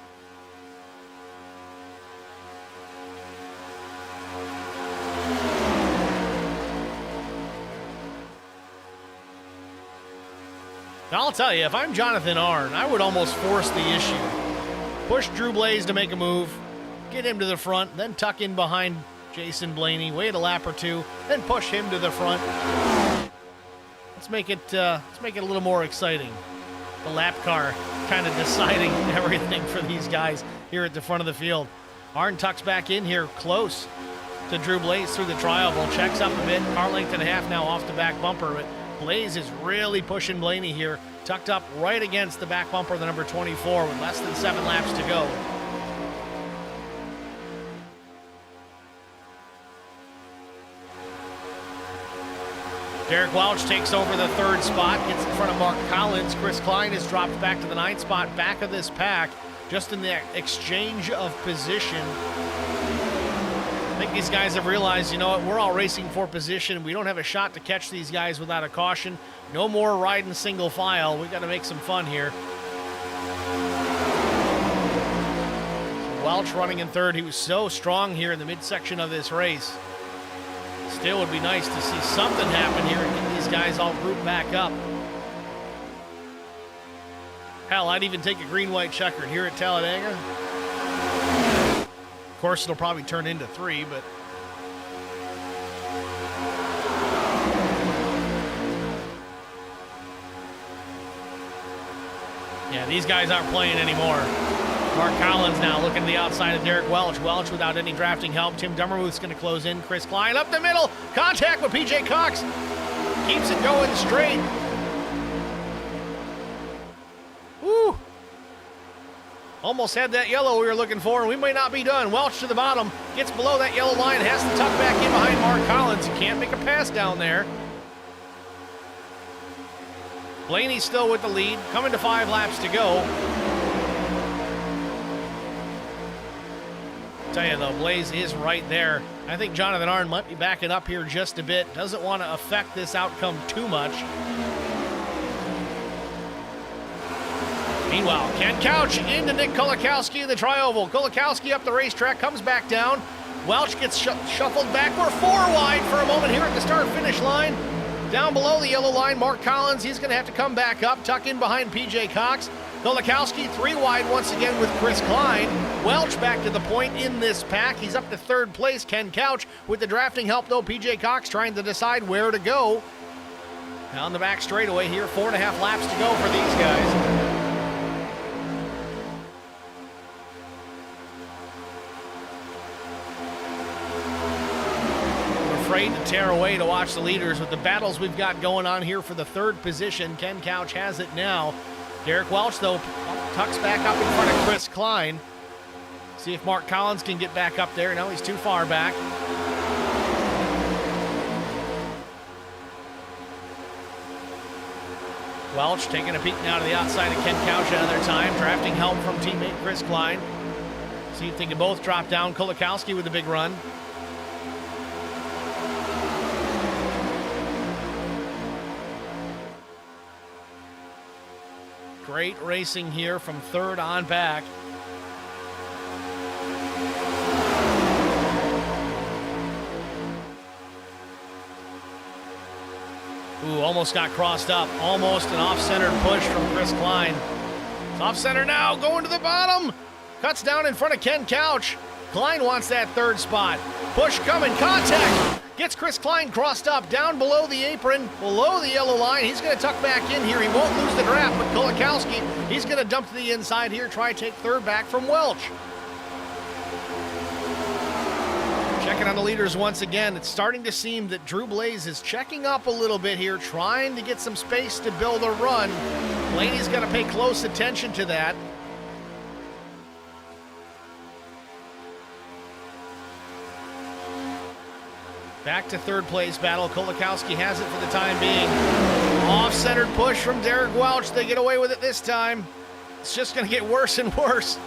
Now, I'll tell you, if I'm Jonathan Arn, I would almost force the issue. Push Drew Blaze to make a move, get him to the front, then tuck in behind Jason Blaney, wait a lap or two, then push him to the front. Let's make it a little more exciting. The lap car kind of deciding everything for these guys here at the front of the field. Arn tucks back in here close. to Drew Blaze through the trioval. Checks up a bit. Car length and a half now off the back bumper. But Blaze is really pushing Blaney here. Tucked up right against the back bumper of the number 24 with less than 7 laps to go. Derek Welch takes over the 3rd spot, gets in front of Mark Collins. Chris Klein is dropped back to the 9th spot, back of this pack, just in the exchange of position. I think these guys have realized, you know what, we're all racing for position. We don't have a shot to catch these guys without a caution. No more riding single file. We've got to make some fun here. Welch running in 3rd. He was so strong here in the midsection of this race. Still would be nice to see something happen here and get these guys all grouped back up. Hell, I'd even take a green-white checker here at Talladega. Of course, it'll probably turn into 3, but... yeah, these guys aren't playing anymore. Mark Collins now looking to the outside of Derek Welch. Welch without any drafting help. Tim Dummermuth's going to close in. Chris Klein up the middle. Contact with PJ Cox. Keeps it going straight. Woo. Almost had that yellow we were looking for, and we may not be done. Welch to the bottom. Gets below that yellow line. Has to tuck back in behind Mark Collins. He can't make a pass down there. Blaney still with the lead. Coming to 5 laps to go. Tell you though, Blaze is right there. I think Jonathan Arnn might be backing up here just a bit. Doesn't want to affect this outcome too much. Meanwhile, Ken Couch into Nick Kulikowski in the trioval. Kulikowski up the racetrack, comes back down. Welch gets shuffled back. We're 4 wide for a moment here at the start-finish line. Down below the yellow line, Mark Collins, he's going to have to come back up, tuck in behind PJ Cox. Kulikowski 3 wide once again with Chris Klein. Welch back to the point in this pack. He's up to 3rd place. Ken Couch with the drafting help though. PJ Cox trying to decide where to go. Down the back straightaway here, 4.5 laps to go for these guys. Afraid to tear away to watch the leaders with the battles we've got going on here for the 3rd position. Ken Couch has it now. Derek Welch, though, tucks back up in front of Chris Klein. See if Mark Collins can get back up there. No, he's too far back. Welch taking a peek now to the outside of Ken Couch another time. Drafting help from teammate Chris Klein. See if they can both drop down. Kulikowski with a big run. Great racing here from 3rd on back. Ooh, almost got crossed up. Almost an off-centered push from Chris Klein. It's off-center now, going to the bottom. Cuts down in front of Ken Couch. Klein wants that 3rd spot. Push coming, contact. Gets Chris Klein crossed up, down below the apron, below the yellow line. He's going to tuck back in here. He won't lose the draft, but Kulikowski, he's going to dump to the inside here, try to take 3rd back from Welch. Checking on the leaders once again. It's starting to seem that Drew Blaze is checking up a little bit here, trying to get some space to build a run. Blaney's got to pay close attention to that. Back to 3rd place battle. Kulikowski has it for the time being. Off-centered push from Derek Welch. They get away with it this time. It's just going to get worse and worse.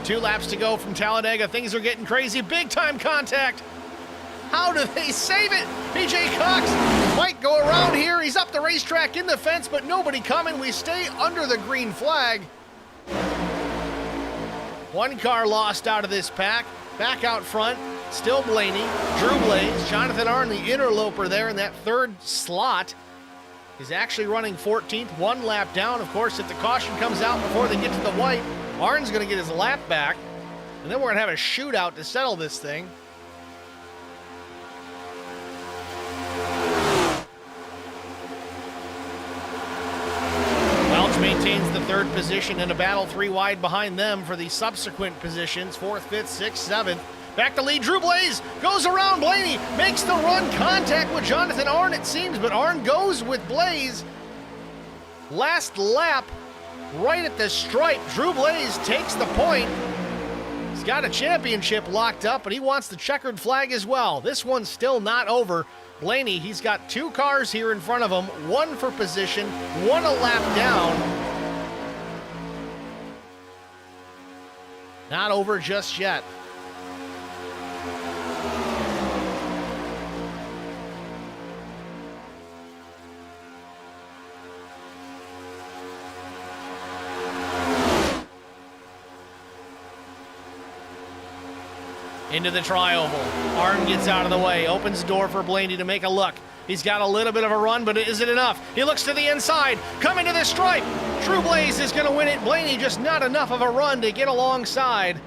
Two laps to go from Talladega. Things are getting crazy. Big-time contact. How do they save it? PJ Cox might go around here. He's up the racetrack in the fence, but nobody coming. We stay under the green flag. One car lost out of this pack. Back out front, still Blaney, Drew Blaze, Jonathan Arnn, the interloper there in that 3rd slot. He's actually running 14th, 1 lap down. Of course, if the caution comes out before they get to the white, Arnn's going to get his lap back. And then we're going to have a shootout to settle this thing. Welch maintains the third position in a battle 3 wide behind them for the subsequent positions, 4th, 5th, 6th, 7th. Back to lead, Drew Blaze goes around Blaney, makes the run, contact with Jonathan Arnn it seems, but Arnn goes with Blaze. Last lap, right at the stripe, Drew Blaze takes the point. He's got a championship locked up, but he wants the checkered flag as well. This one's still not over. Blaney, he's got 2 cars here in front of him, 1 for position, 1 a lap down. Not over just yet. Into the tri-oval. Arnn gets out of the way, opens the door for Blaney to make a look. He's got a little bit of a run, but is it enough? He looks to the inside, coming to the stripe. Drew Blaze is going to win it. Blaney just not enough of a run to get alongside.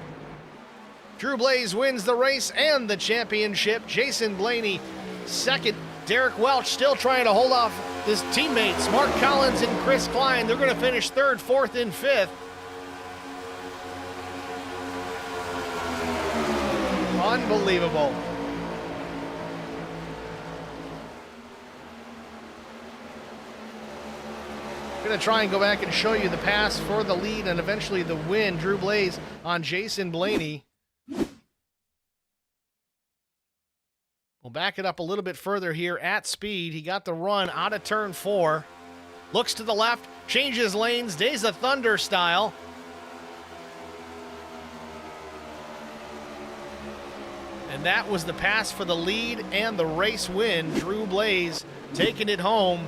Drew Blaze wins the race and the championship. Jason Blaney second. Derek Welch still trying to hold off his teammates, Mark Collins and Chris Klein. They're going to finish 3rd, 4th, and 5th. Unbelievable. I'm going to try and go back and show you the pass for the lead and eventually the win. Drew Blaze on Jason Blaney. We'll back it up a little bit further here at speed. He got the run out of turn 4. Looks to the left, changes lanes, Days of Thunder style. And that was the pass for the lead and the race win. Drew Blaze taking it home.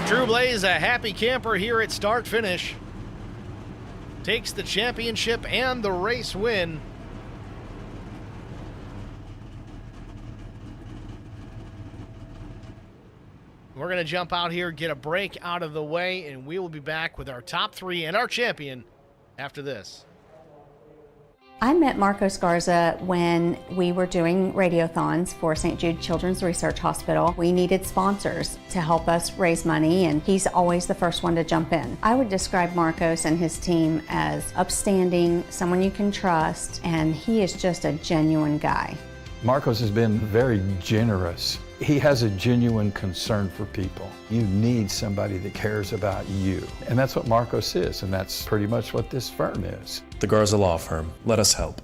Drew Blaze, a happy camper here at start finish. Takes the championship and the race win. We're going to jump out here, get a break out of the way, and we will be back with our top 3 and our champion after this. I met Marco Scarza when we were doing radiothons for St. Jude Children's Research Hospital. We needed sponsors to help us raise money, and he's always the first one to jump in. I would describe Marcos and his team as upstanding, someone you can trust, and he is just a genuine guy. Marcos has been very generous. He has a genuine concern for people. You need somebody that cares about you. And that's what Marcos is, and that's pretty much what this firm is. The Garza Law Firm. Let us help.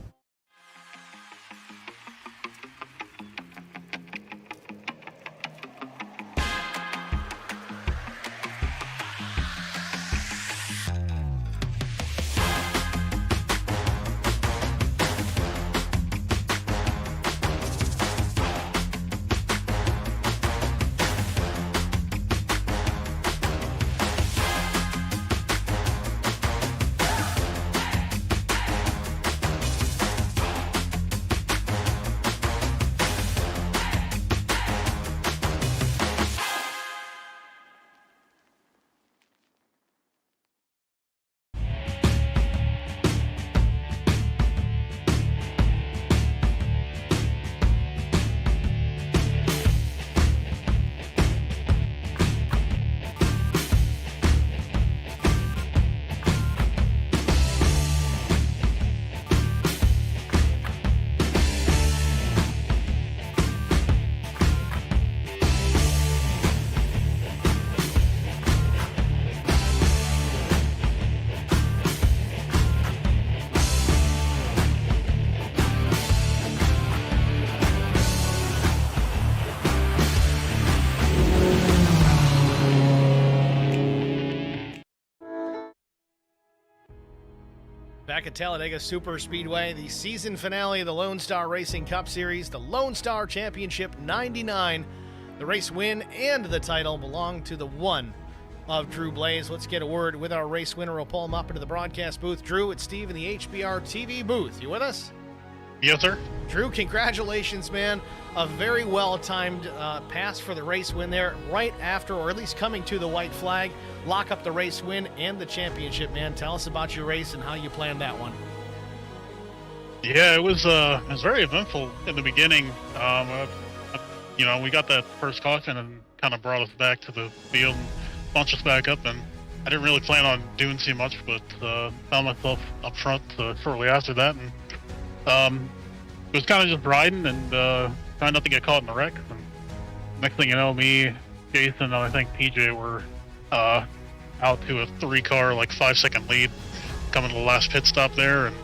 Back at Talladega Superspeedway, the season finale of the Lonestar Racing Cup Series, the Lonestar Championship 99. The race win and the title belong to the one of Drew Blaze. Let's get a word with our race winner. We'll pull him up into the broadcast booth. Drew, it's Steve in the HBR TV booth. You with us? Yes, sir. Drew, congratulations, man. A very well-timed pass for the race win there, right after, or at least coming to the white flag. Lock up the race win and the championship, man. Tell us about your race and how you planned that one. Yeah, it was very eventful in the beginning. We got that first caution and kind of brought us back to the field and bunched us back up. And I didn't really plan on doing too much, but found myself up front shortly after that. And it was kind of just riding and trying not to get caught in the wreck. And next thing you know, me, Jason, and I think PJ were out to a 3-car, 5-second lead coming to the last pit stop there. And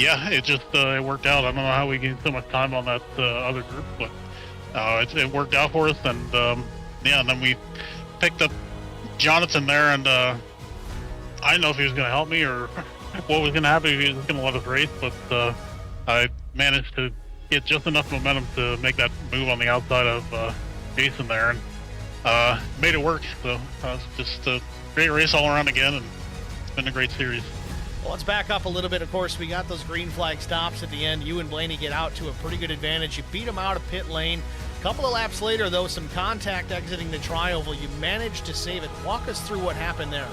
it worked out. I don't know how we gained so much time on that other group, but it worked out for us. And and then we picked up Jonathan there, and I didn't know if he was going to help me or what was going to happen if he was going to let us race, but I managed to get just enough momentum to make that move on the outside of Jason there, and made it work. So it's just a great race all around again, and it's been a great series. Well, let's back up a little bit. Of course, we got those green flag stops at the end. You and Blaney get out to a pretty good advantage. You beat him out of pit lane. A couple of laps later, though, some contact exiting the tri-oval. You managed to save it. Walk us through what happened there.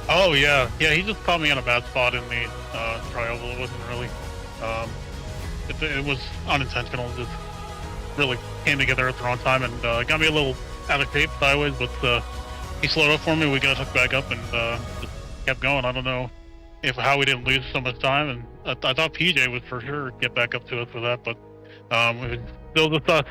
Oh, yeah. Yeah, he just caught me in a bad spot in the tri-oval. It wasn't really... it was unintentional. It just really came together at the wrong time and got me a little out of shape sideways, but he slowed up for me. We got hooked back up and just kept going. I don't know how we didn't lose so much time, and I thought PJ would for sure get back up to us for that, but it still just us.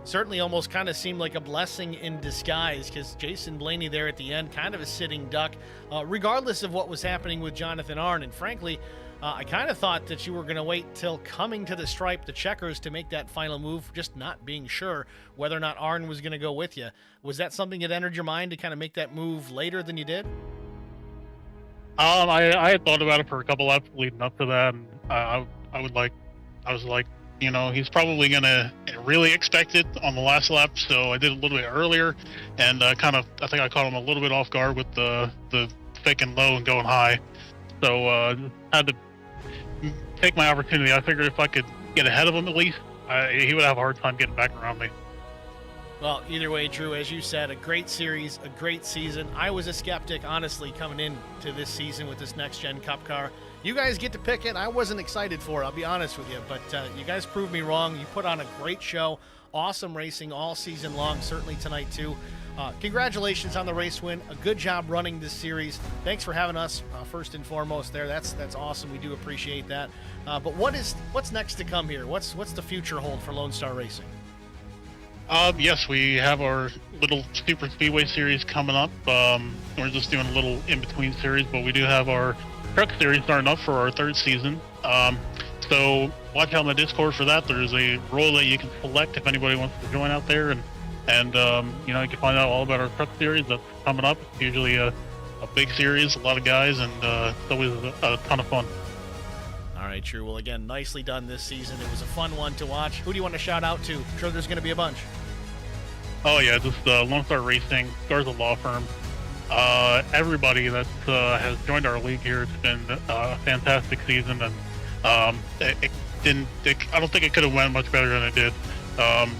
Certainly almost kind of seemed like a blessing in disguise, because Jason Blaney there at the end, kind of a sitting duck, regardless of what was happening with Jonathan Arn. And frankly, I kind of thought that you were going to wait till coming to the stripe, the checkers, to make that final move, just not being sure whether or not Arn was going to go with you. Was that something that entered your mind to kind of make that move later than you did? I had thought about it for a couple laps leading up to that, and I was like, he's probably going to really expect it on the last lap, so I did a little bit earlier, and I think I caught him a little bit off guard with the faking low and going high, so had to take my opportunity. I figured if I could get ahead of him at least, he would have a hard time getting back around me. Well, either way, Drew, as you said, a great series, a great season. I was a skeptic, honestly, coming into this season with this next-gen Cup car. You guys get to pick it. I wasn't excited for it, I'll be honest with you, but you guys proved me wrong. You put on a great show, awesome racing all season long, certainly tonight too. Congratulations on the race win. A good job running this series. Thanks for having us first and foremost there. That's awesome. We do appreciate that. But what's next to come here? What's the future hold for Lonestar Racing? Yes, we have our little Super Speedway series coming up. We're just doing a little in-between series, but we do have our truck series starting up for our 3rd season. So watch out on the Discord for that. There's a role that you can select if anybody wants to join out there, and you can find out all about our truck series that's coming up. It's usually a big series, a lot of guys, and it's always a ton of fun. All right, Drew. Well, again, nicely done this season. It was a fun one to watch. Who do you want to shout out to? I'm sure there's going to be a bunch. Oh, yeah, just Lonestar Racing, Garza Law Firm. Everybody that has joined our league here. It's been a fantastic season, and I don't think it could have went much better than it did.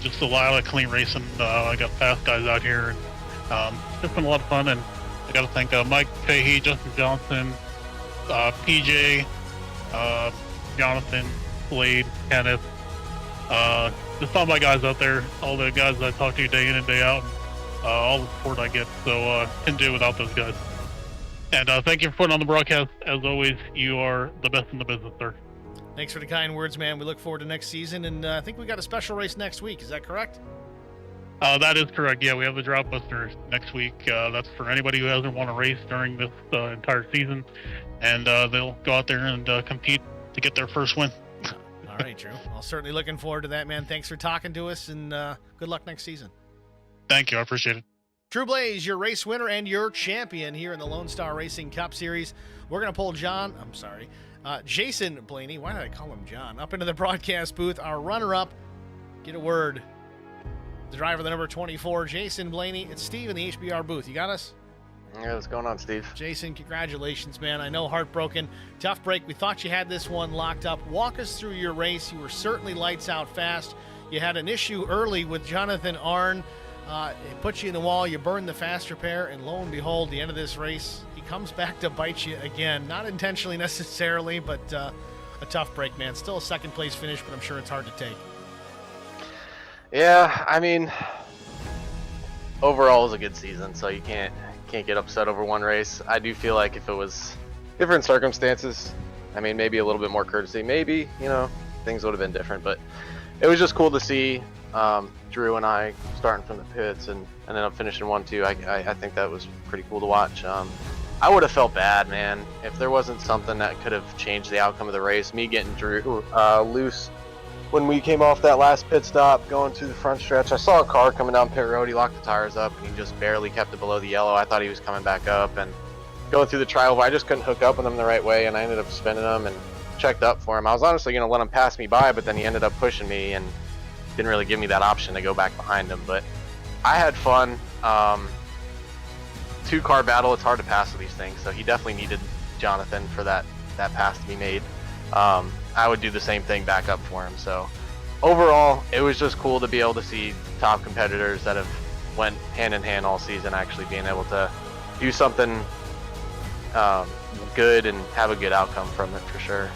Just a lot of clean racing. I got fast guys out here, and it's just been a lot of fun. And I got to thank Mike Fahey, Justin Johnson, PJ, Jonathan, Slade, Kenneth, just all my guys out there, all the guys that I talk to day in and day out, all the support I get. So couldn't do it without those guys. And thank you for putting on the broadcast. As always, you are the best in the business, sir. Thanks for the kind words, man. We look forward to next season, and I think we got a special race next week. Is that correct? That is correct. Yeah, we have the Drought Buster next week. That's for anybody who hasn't won a race during this entire season, and they'll go out there and compete to get their first win. All right, Drew. Well, certainly looking forward to that, man. Thanks for talking to us, and good luck next season. Thank you. I appreciate it. Drew Blaze, your race winner and your champion here in the Lonestar Racing Cup Series. We're going to pull Jason Blaney, why did I call him John, up into the broadcast booth. Our runner-up, get a word The driver, the number 24, Jason Blaney. It's Steve in the HBR booth. You got us? Yeah, what's going on, Steve? Jason, congratulations, man. I know, heartbroken. Tough break. We thought you had this one locked up. Walk us through your race. You were certainly lights out fast. You had an issue early with Jonathan Arnn. It put you in the wall. You burned the faster pair, and lo and behold, the end of this race, he comes back to bite you again. Not intentionally necessarily, but a tough break, man. Still a second-place finish, but I'm sure it's hard to take. Yeah, I mean, overall it was a good season, so you can't get upset over one race. I do feel like if it was different circumstances, I mean, maybe a little bit more courtesy, maybe, things would have been different. But it was just cool to see Drew and I starting from the pits and ended up finishing 1-2. I think that was pretty cool to watch. I would have felt bad, man, if there wasn't something that could have changed the outcome of the race. Me getting Drew loose when we came off that last pit stop going through the front stretch. I saw a car coming down pit road. He locked the tires up and he just barely kept it below the yellow. I thought he was coming back up and going through the trial. I just couldn't hook up with him the right way, and I ended up spinning him and checked up for him. I was honestly going to let him pass me by, but then he ended up pushing me and didn't really give me that option to go back behind him. But I had fun. Two-car battle, it's hard to pass with these things, so he definitely needed Jonathan for that pass to be made. I would do the same thing back up for him. So overall, it was just cool to be able to see top competitors that have went hand in hand all season actually being able to do something good and have a good outcome from it for sure.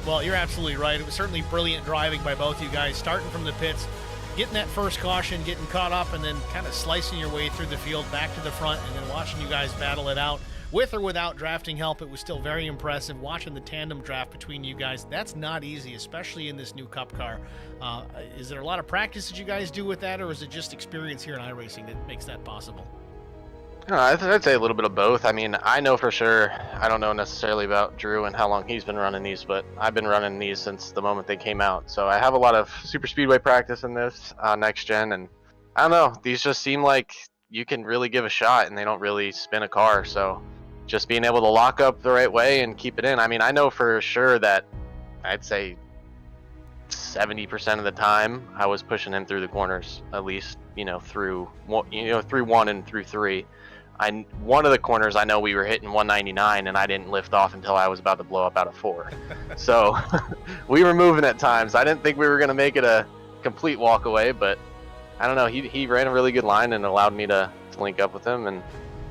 Well, you're absolutely right. It was certainly brilliant driving by both you guys, starting from the pits, getting that first caution, getting caught up, and then kind of slicing your way through the field back to the front, and then watching you guys battle it out. With or without drafting help, it was still very impressive. Watching the tandem draft between you guys, that's not easy, especially in this new Cup car. Is there a lot of practice that you guys do with that, or is it just experience here in iRacing that makes that possible? I'd say a little bit of both. I mean, I know for sure, I don't know necessarily about Drew and how long he's been running these, but I've been running these since the moment they came out. So I have a lot of super speedway practice in this next gen, and I don't know, these just seem like you can really give a shot and they don't really spin a car. So just being able to lock up the right way and keep it in. I mean, I know for sure that I'd say 70% of the time I was pushing him through the corners, at least, through 1 and through 3. One of the corners, I know we were hitting 199 and I didn't lift off until I was about to blow up out of 4. So we were moving at times. I didn't think we were going to make it a complete walk away, but I don't know. He ran a really good line and allowed me to link up with him, and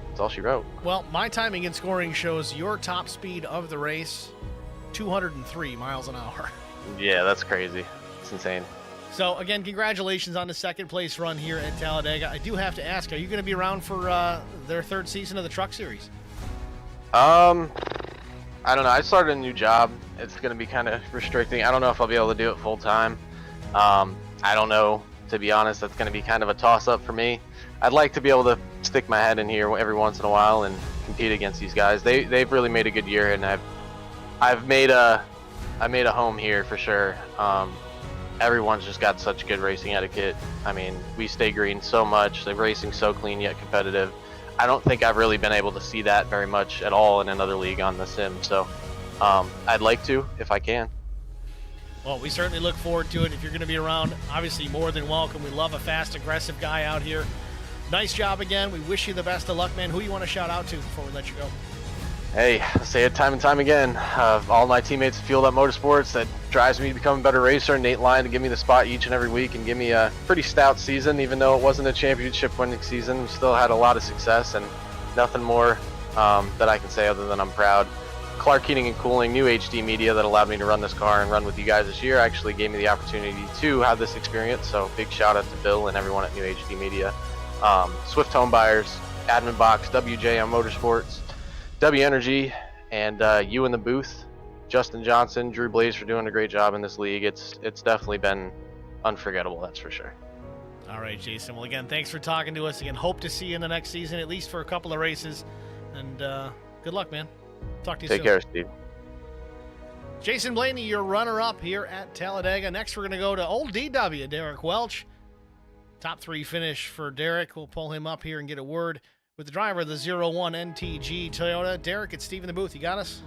that's all she wrote. Well, my timing and scoring shows your top speed of the race, 203 miles an hour. Yeah, that's crazy. It's insane. So, again, congratulations on the second place run here at Talladega. I do have to ask, are you going to be around for their third season of the Truck Series? I don't know. I started a new job. It's going to be kind of restricting. I don't know if I'll be able to do it full time. I don't know, to be honest. That's going to be kind of a toss-up for me. I'd like to be able to stick my head in here every once in a while and compete against these guys. They've really made a good year, and I've made a home here for sure. Everyone's just got such good racing etiquette. I mean, we stay green so much. The racing's so clean yet competitive. I don't think I've really been able to see that very much at all in another league on the sim. So I'd like to, if I can. Well, we certainly look forward to it. If you're going to be around, obviously more than welcome. We love a fast, aggressive guy out here. Nice job again. We wish you the best of luck, man. Who you want to shout out to before we let you go? Hey, I say it time and time again. All my teammates at Fueled Up Motorsports that drives me to become a better racer. Nate Lyon to give me the spot each and every week and give me a pretty stout season, even though it wasn't a championship winning season. We still had a lot of success and nothing more that I can say other than I'm proud. Clark Heating and Cooling, New HD Media that allowed me to run this car and run with you guys this year actually gave me the opportunity to have this experience. So big shout out to Bill and everyone at New HD Media. Swift Home Buyers, Admin Box, WJM Motorsports, W Energy, and you in the booth, Justin Johnson, Drew Blaze for doing a great job in this league. It's definitely been unforgettable, that's for sure. All right, Jason. Well, again, thanks for talking to us. Again, hope to see you in the next season, at least for a couple of races. And good luck, man. Talk to you soon. Take care, Steve. Jason Blaney, your runner-up here at Talladega. Next, we're going to go to old DW, Derek Welch. Top 3 finish for Derek. We'll pull him up here and get a word with the driver of the 01 NTG Toyota. Derek, it's Steve in the booth. You got us?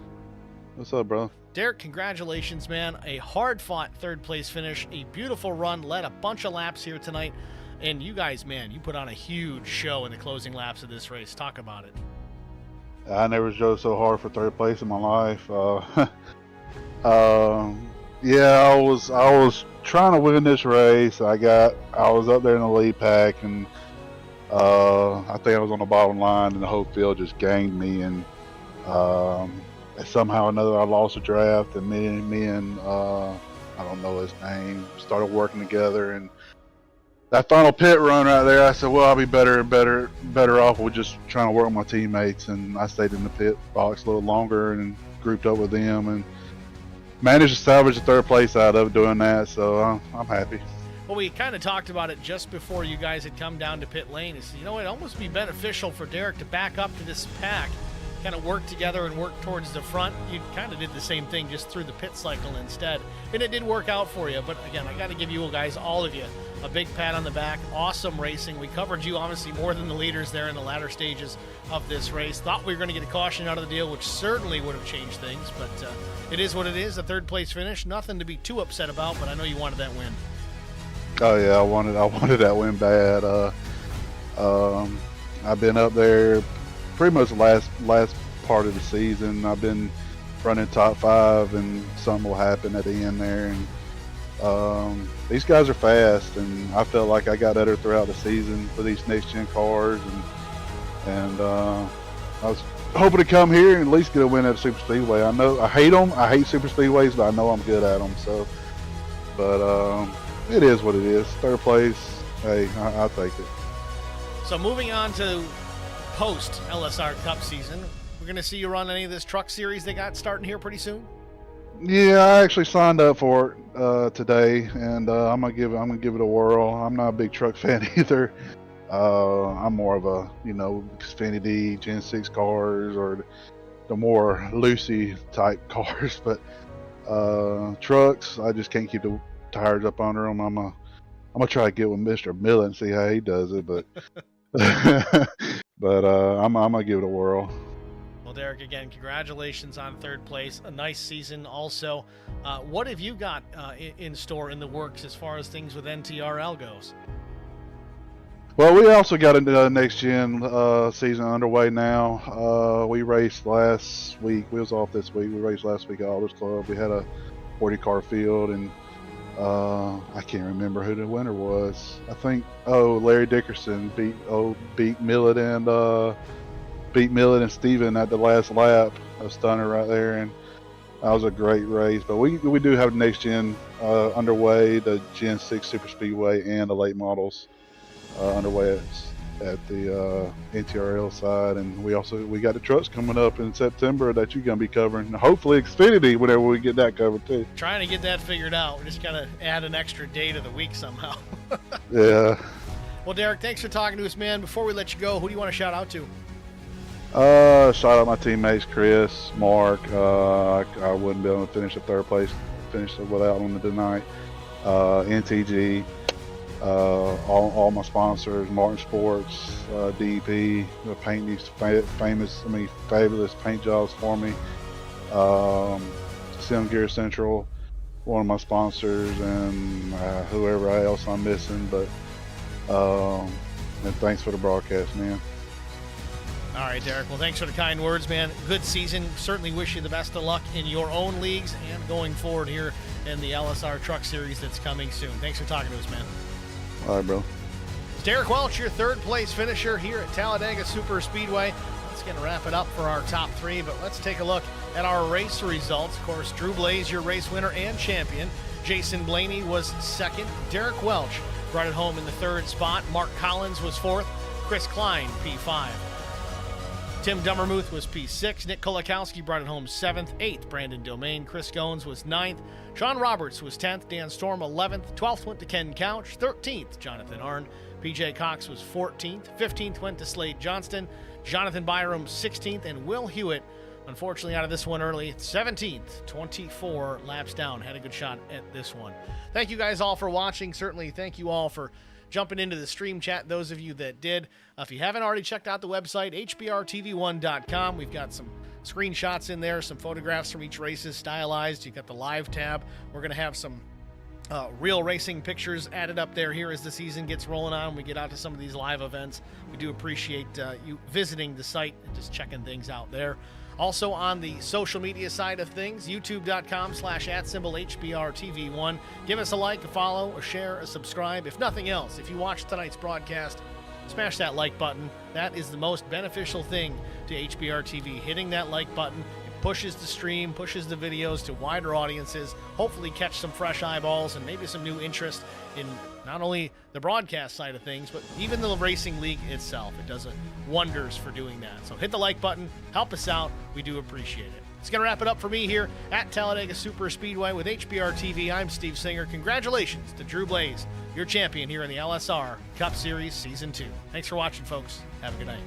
What's up, bro? Derek, congratulations, man. A hard-fought third-place finish, a beautiful run, led a bunch of laps here tonight. And you guys, man, you put on a huge show in the closing laps of this race. Talk about it. I never drove so hard for third place in my life. Yeah, I was trying to win this race. I was up there in the lead pack, and I think I was on the bottom line, and the whole field just gained me. And somehow or another, I lost a draft, and me and I don't know his name, started working together. And that final pit run right there, I said, well, I'll be better off with just trying to work with my teammates. And I stayed in the pit box a little longer and grouped up with them and managed to salvage the third place out of doing that. So I'm happy. Well, we kind of talked about it just before you guys had come down to pit lane. It's, it'd almost be beneficial for Derek to back up to this pack, kind of work together and work towards the front. You kind of did the same thing just through the pit cycle instead. And it did work out for you. But again, I got to give you guys, all of you, a big pat on the back. Awesome racing. We covered you obviously more than the leaders there in the latter stages of this race. Thought we were going to get a caution out of the deal, which certainly would have changed things. But it is what it is. A third place finish. Nothing to be too upset about, but I know you wanted that win. Oh yeah, I wanted that win bad. I've been up there pretty much the last part of the season. I've been running top 5, and something will happen at the end there. And these guys are fast, and I felt like I got better throughout the season for these next gen cars. And I was hoping to come here and at least get a win at Super Speedway. I know I hate them. I hate Super Speedways, but I know I'm good at them. So, but it is what it is. Third place, hey, I'll take it. So moving on to post LSR Cup season, we're going to see you run any of this truck series they got starting here pretty soon. Yeah, I actually signed up for it today, and I'm gonna give it a whirl. I'm not a big truck fan either. I'm more of a Xfinity Gen 6 cars or the more Lucy type cars, but trucks, I just can't keep the tires up under them. I'm gonna try to get with Mr. Millet and see how he does it, but but I'm gonna give it a whirl. Well, Derek, again, congratulations on third place. A nice season also. What have you got in store, in the works, as far as things with NTRL goes? Well, we also got a next gen season underway now. We raced last week. We was off this week. We raced last week at Alders Club. We had a 40 car field, and I can't remember who the winner was. I think Larry Dickerson beat Millet and Steven at the last lap. A stunner right there, and that was a great race. But we do have next gen underway, the Gen 6 Super Speedway and the late models underway at the NTRL side, and we got the trucks coming up in September that you're gonna be covering. Hopefully Xfinity whenever we get that covered too. Trying to get that figured out. We just gotta add an extra day to the week somehow. Yeah. Well, Derek, thanks for talking to us, man. Before we let you go, who do you want to shout out to? Shout out my teammates, Chris, Mark. I wouldn't be able to finish without them tonight. NTG, all my sponsors, Martin Sports, DEP, paint these fabulous paint jobs for me. Sim Gear Central, one of my sponsors, and whoever else I'm missing. But and thanks for the broadcast, man. All right, Derek. Well, thanks for the kind words, man. Good season. Certainly wish you the best of luck in your own leagues and going forward here in the LSR Truck Series that's coming soon. Thanks for talking to us, man. All right, bro. It's Derek Welch, your third place finisher here at Talladega Superspeedway. That's going to wrap it up for our top 3, but let's take a look at our race results. Of course, Drew Blaze, your race winner and champion. Jason Blaney was second. Derek Welch brought it home in the third spot. Mark Collins was fourth. Chris Klein, P5. Tim Dummermuth was P6. Nick Kolakowski brought it home 7th. 8th, Brandon Domain. Chris Goins was 9th. Sean Roberts was 10th. Dan Storm 11th. 12th went to Ken Couch. 13th, Jonathan Arnn. PJ Cox was 14th. 15th went to Slade Johnston. Jonathan Byram 16th. And Will Hewitt, unfortunately out of this one early, 17th. 24 laps down. Had a good shot at this one. Thank you guys all for watching. Certainly thank you all for jumping into the stream chat, those of you that did. If you haven't already checked out the website, hbrtv1.com, we've got some screenshots in there, some photographs from each races stylized. You got the live tab. We're going to have some real racing pictures added up there here as the season gets rolling on. We get out to some of these live events. We do appreciate you visiting the site and just checking things out there. Also on the social media side of things, youtube.com/@HBRTV1. Give us a like, a follow, a share, a subscribe. If nothing else, if you watch tonight's broadcast, smash that like button. That is the most beneficial thing to HBR TV. Hitting that like button, it pushes the stream, pushes the videos to wider audiences, hopefully catch some fresh eyeballs and maybe some new interest in not only the broadcast side of things, but even the racing league itself. It does wonders for doing that. So hit the like button, help us out. We do appreciate it. It's going to wrap it up for me here at Talladega Superspeedway with HBR TV. I'm Steve Singer. Congratulations to Drew Blaze, your champion here in the LSR Cup Series Season 2. Thanks for watching, folks. Have a good night.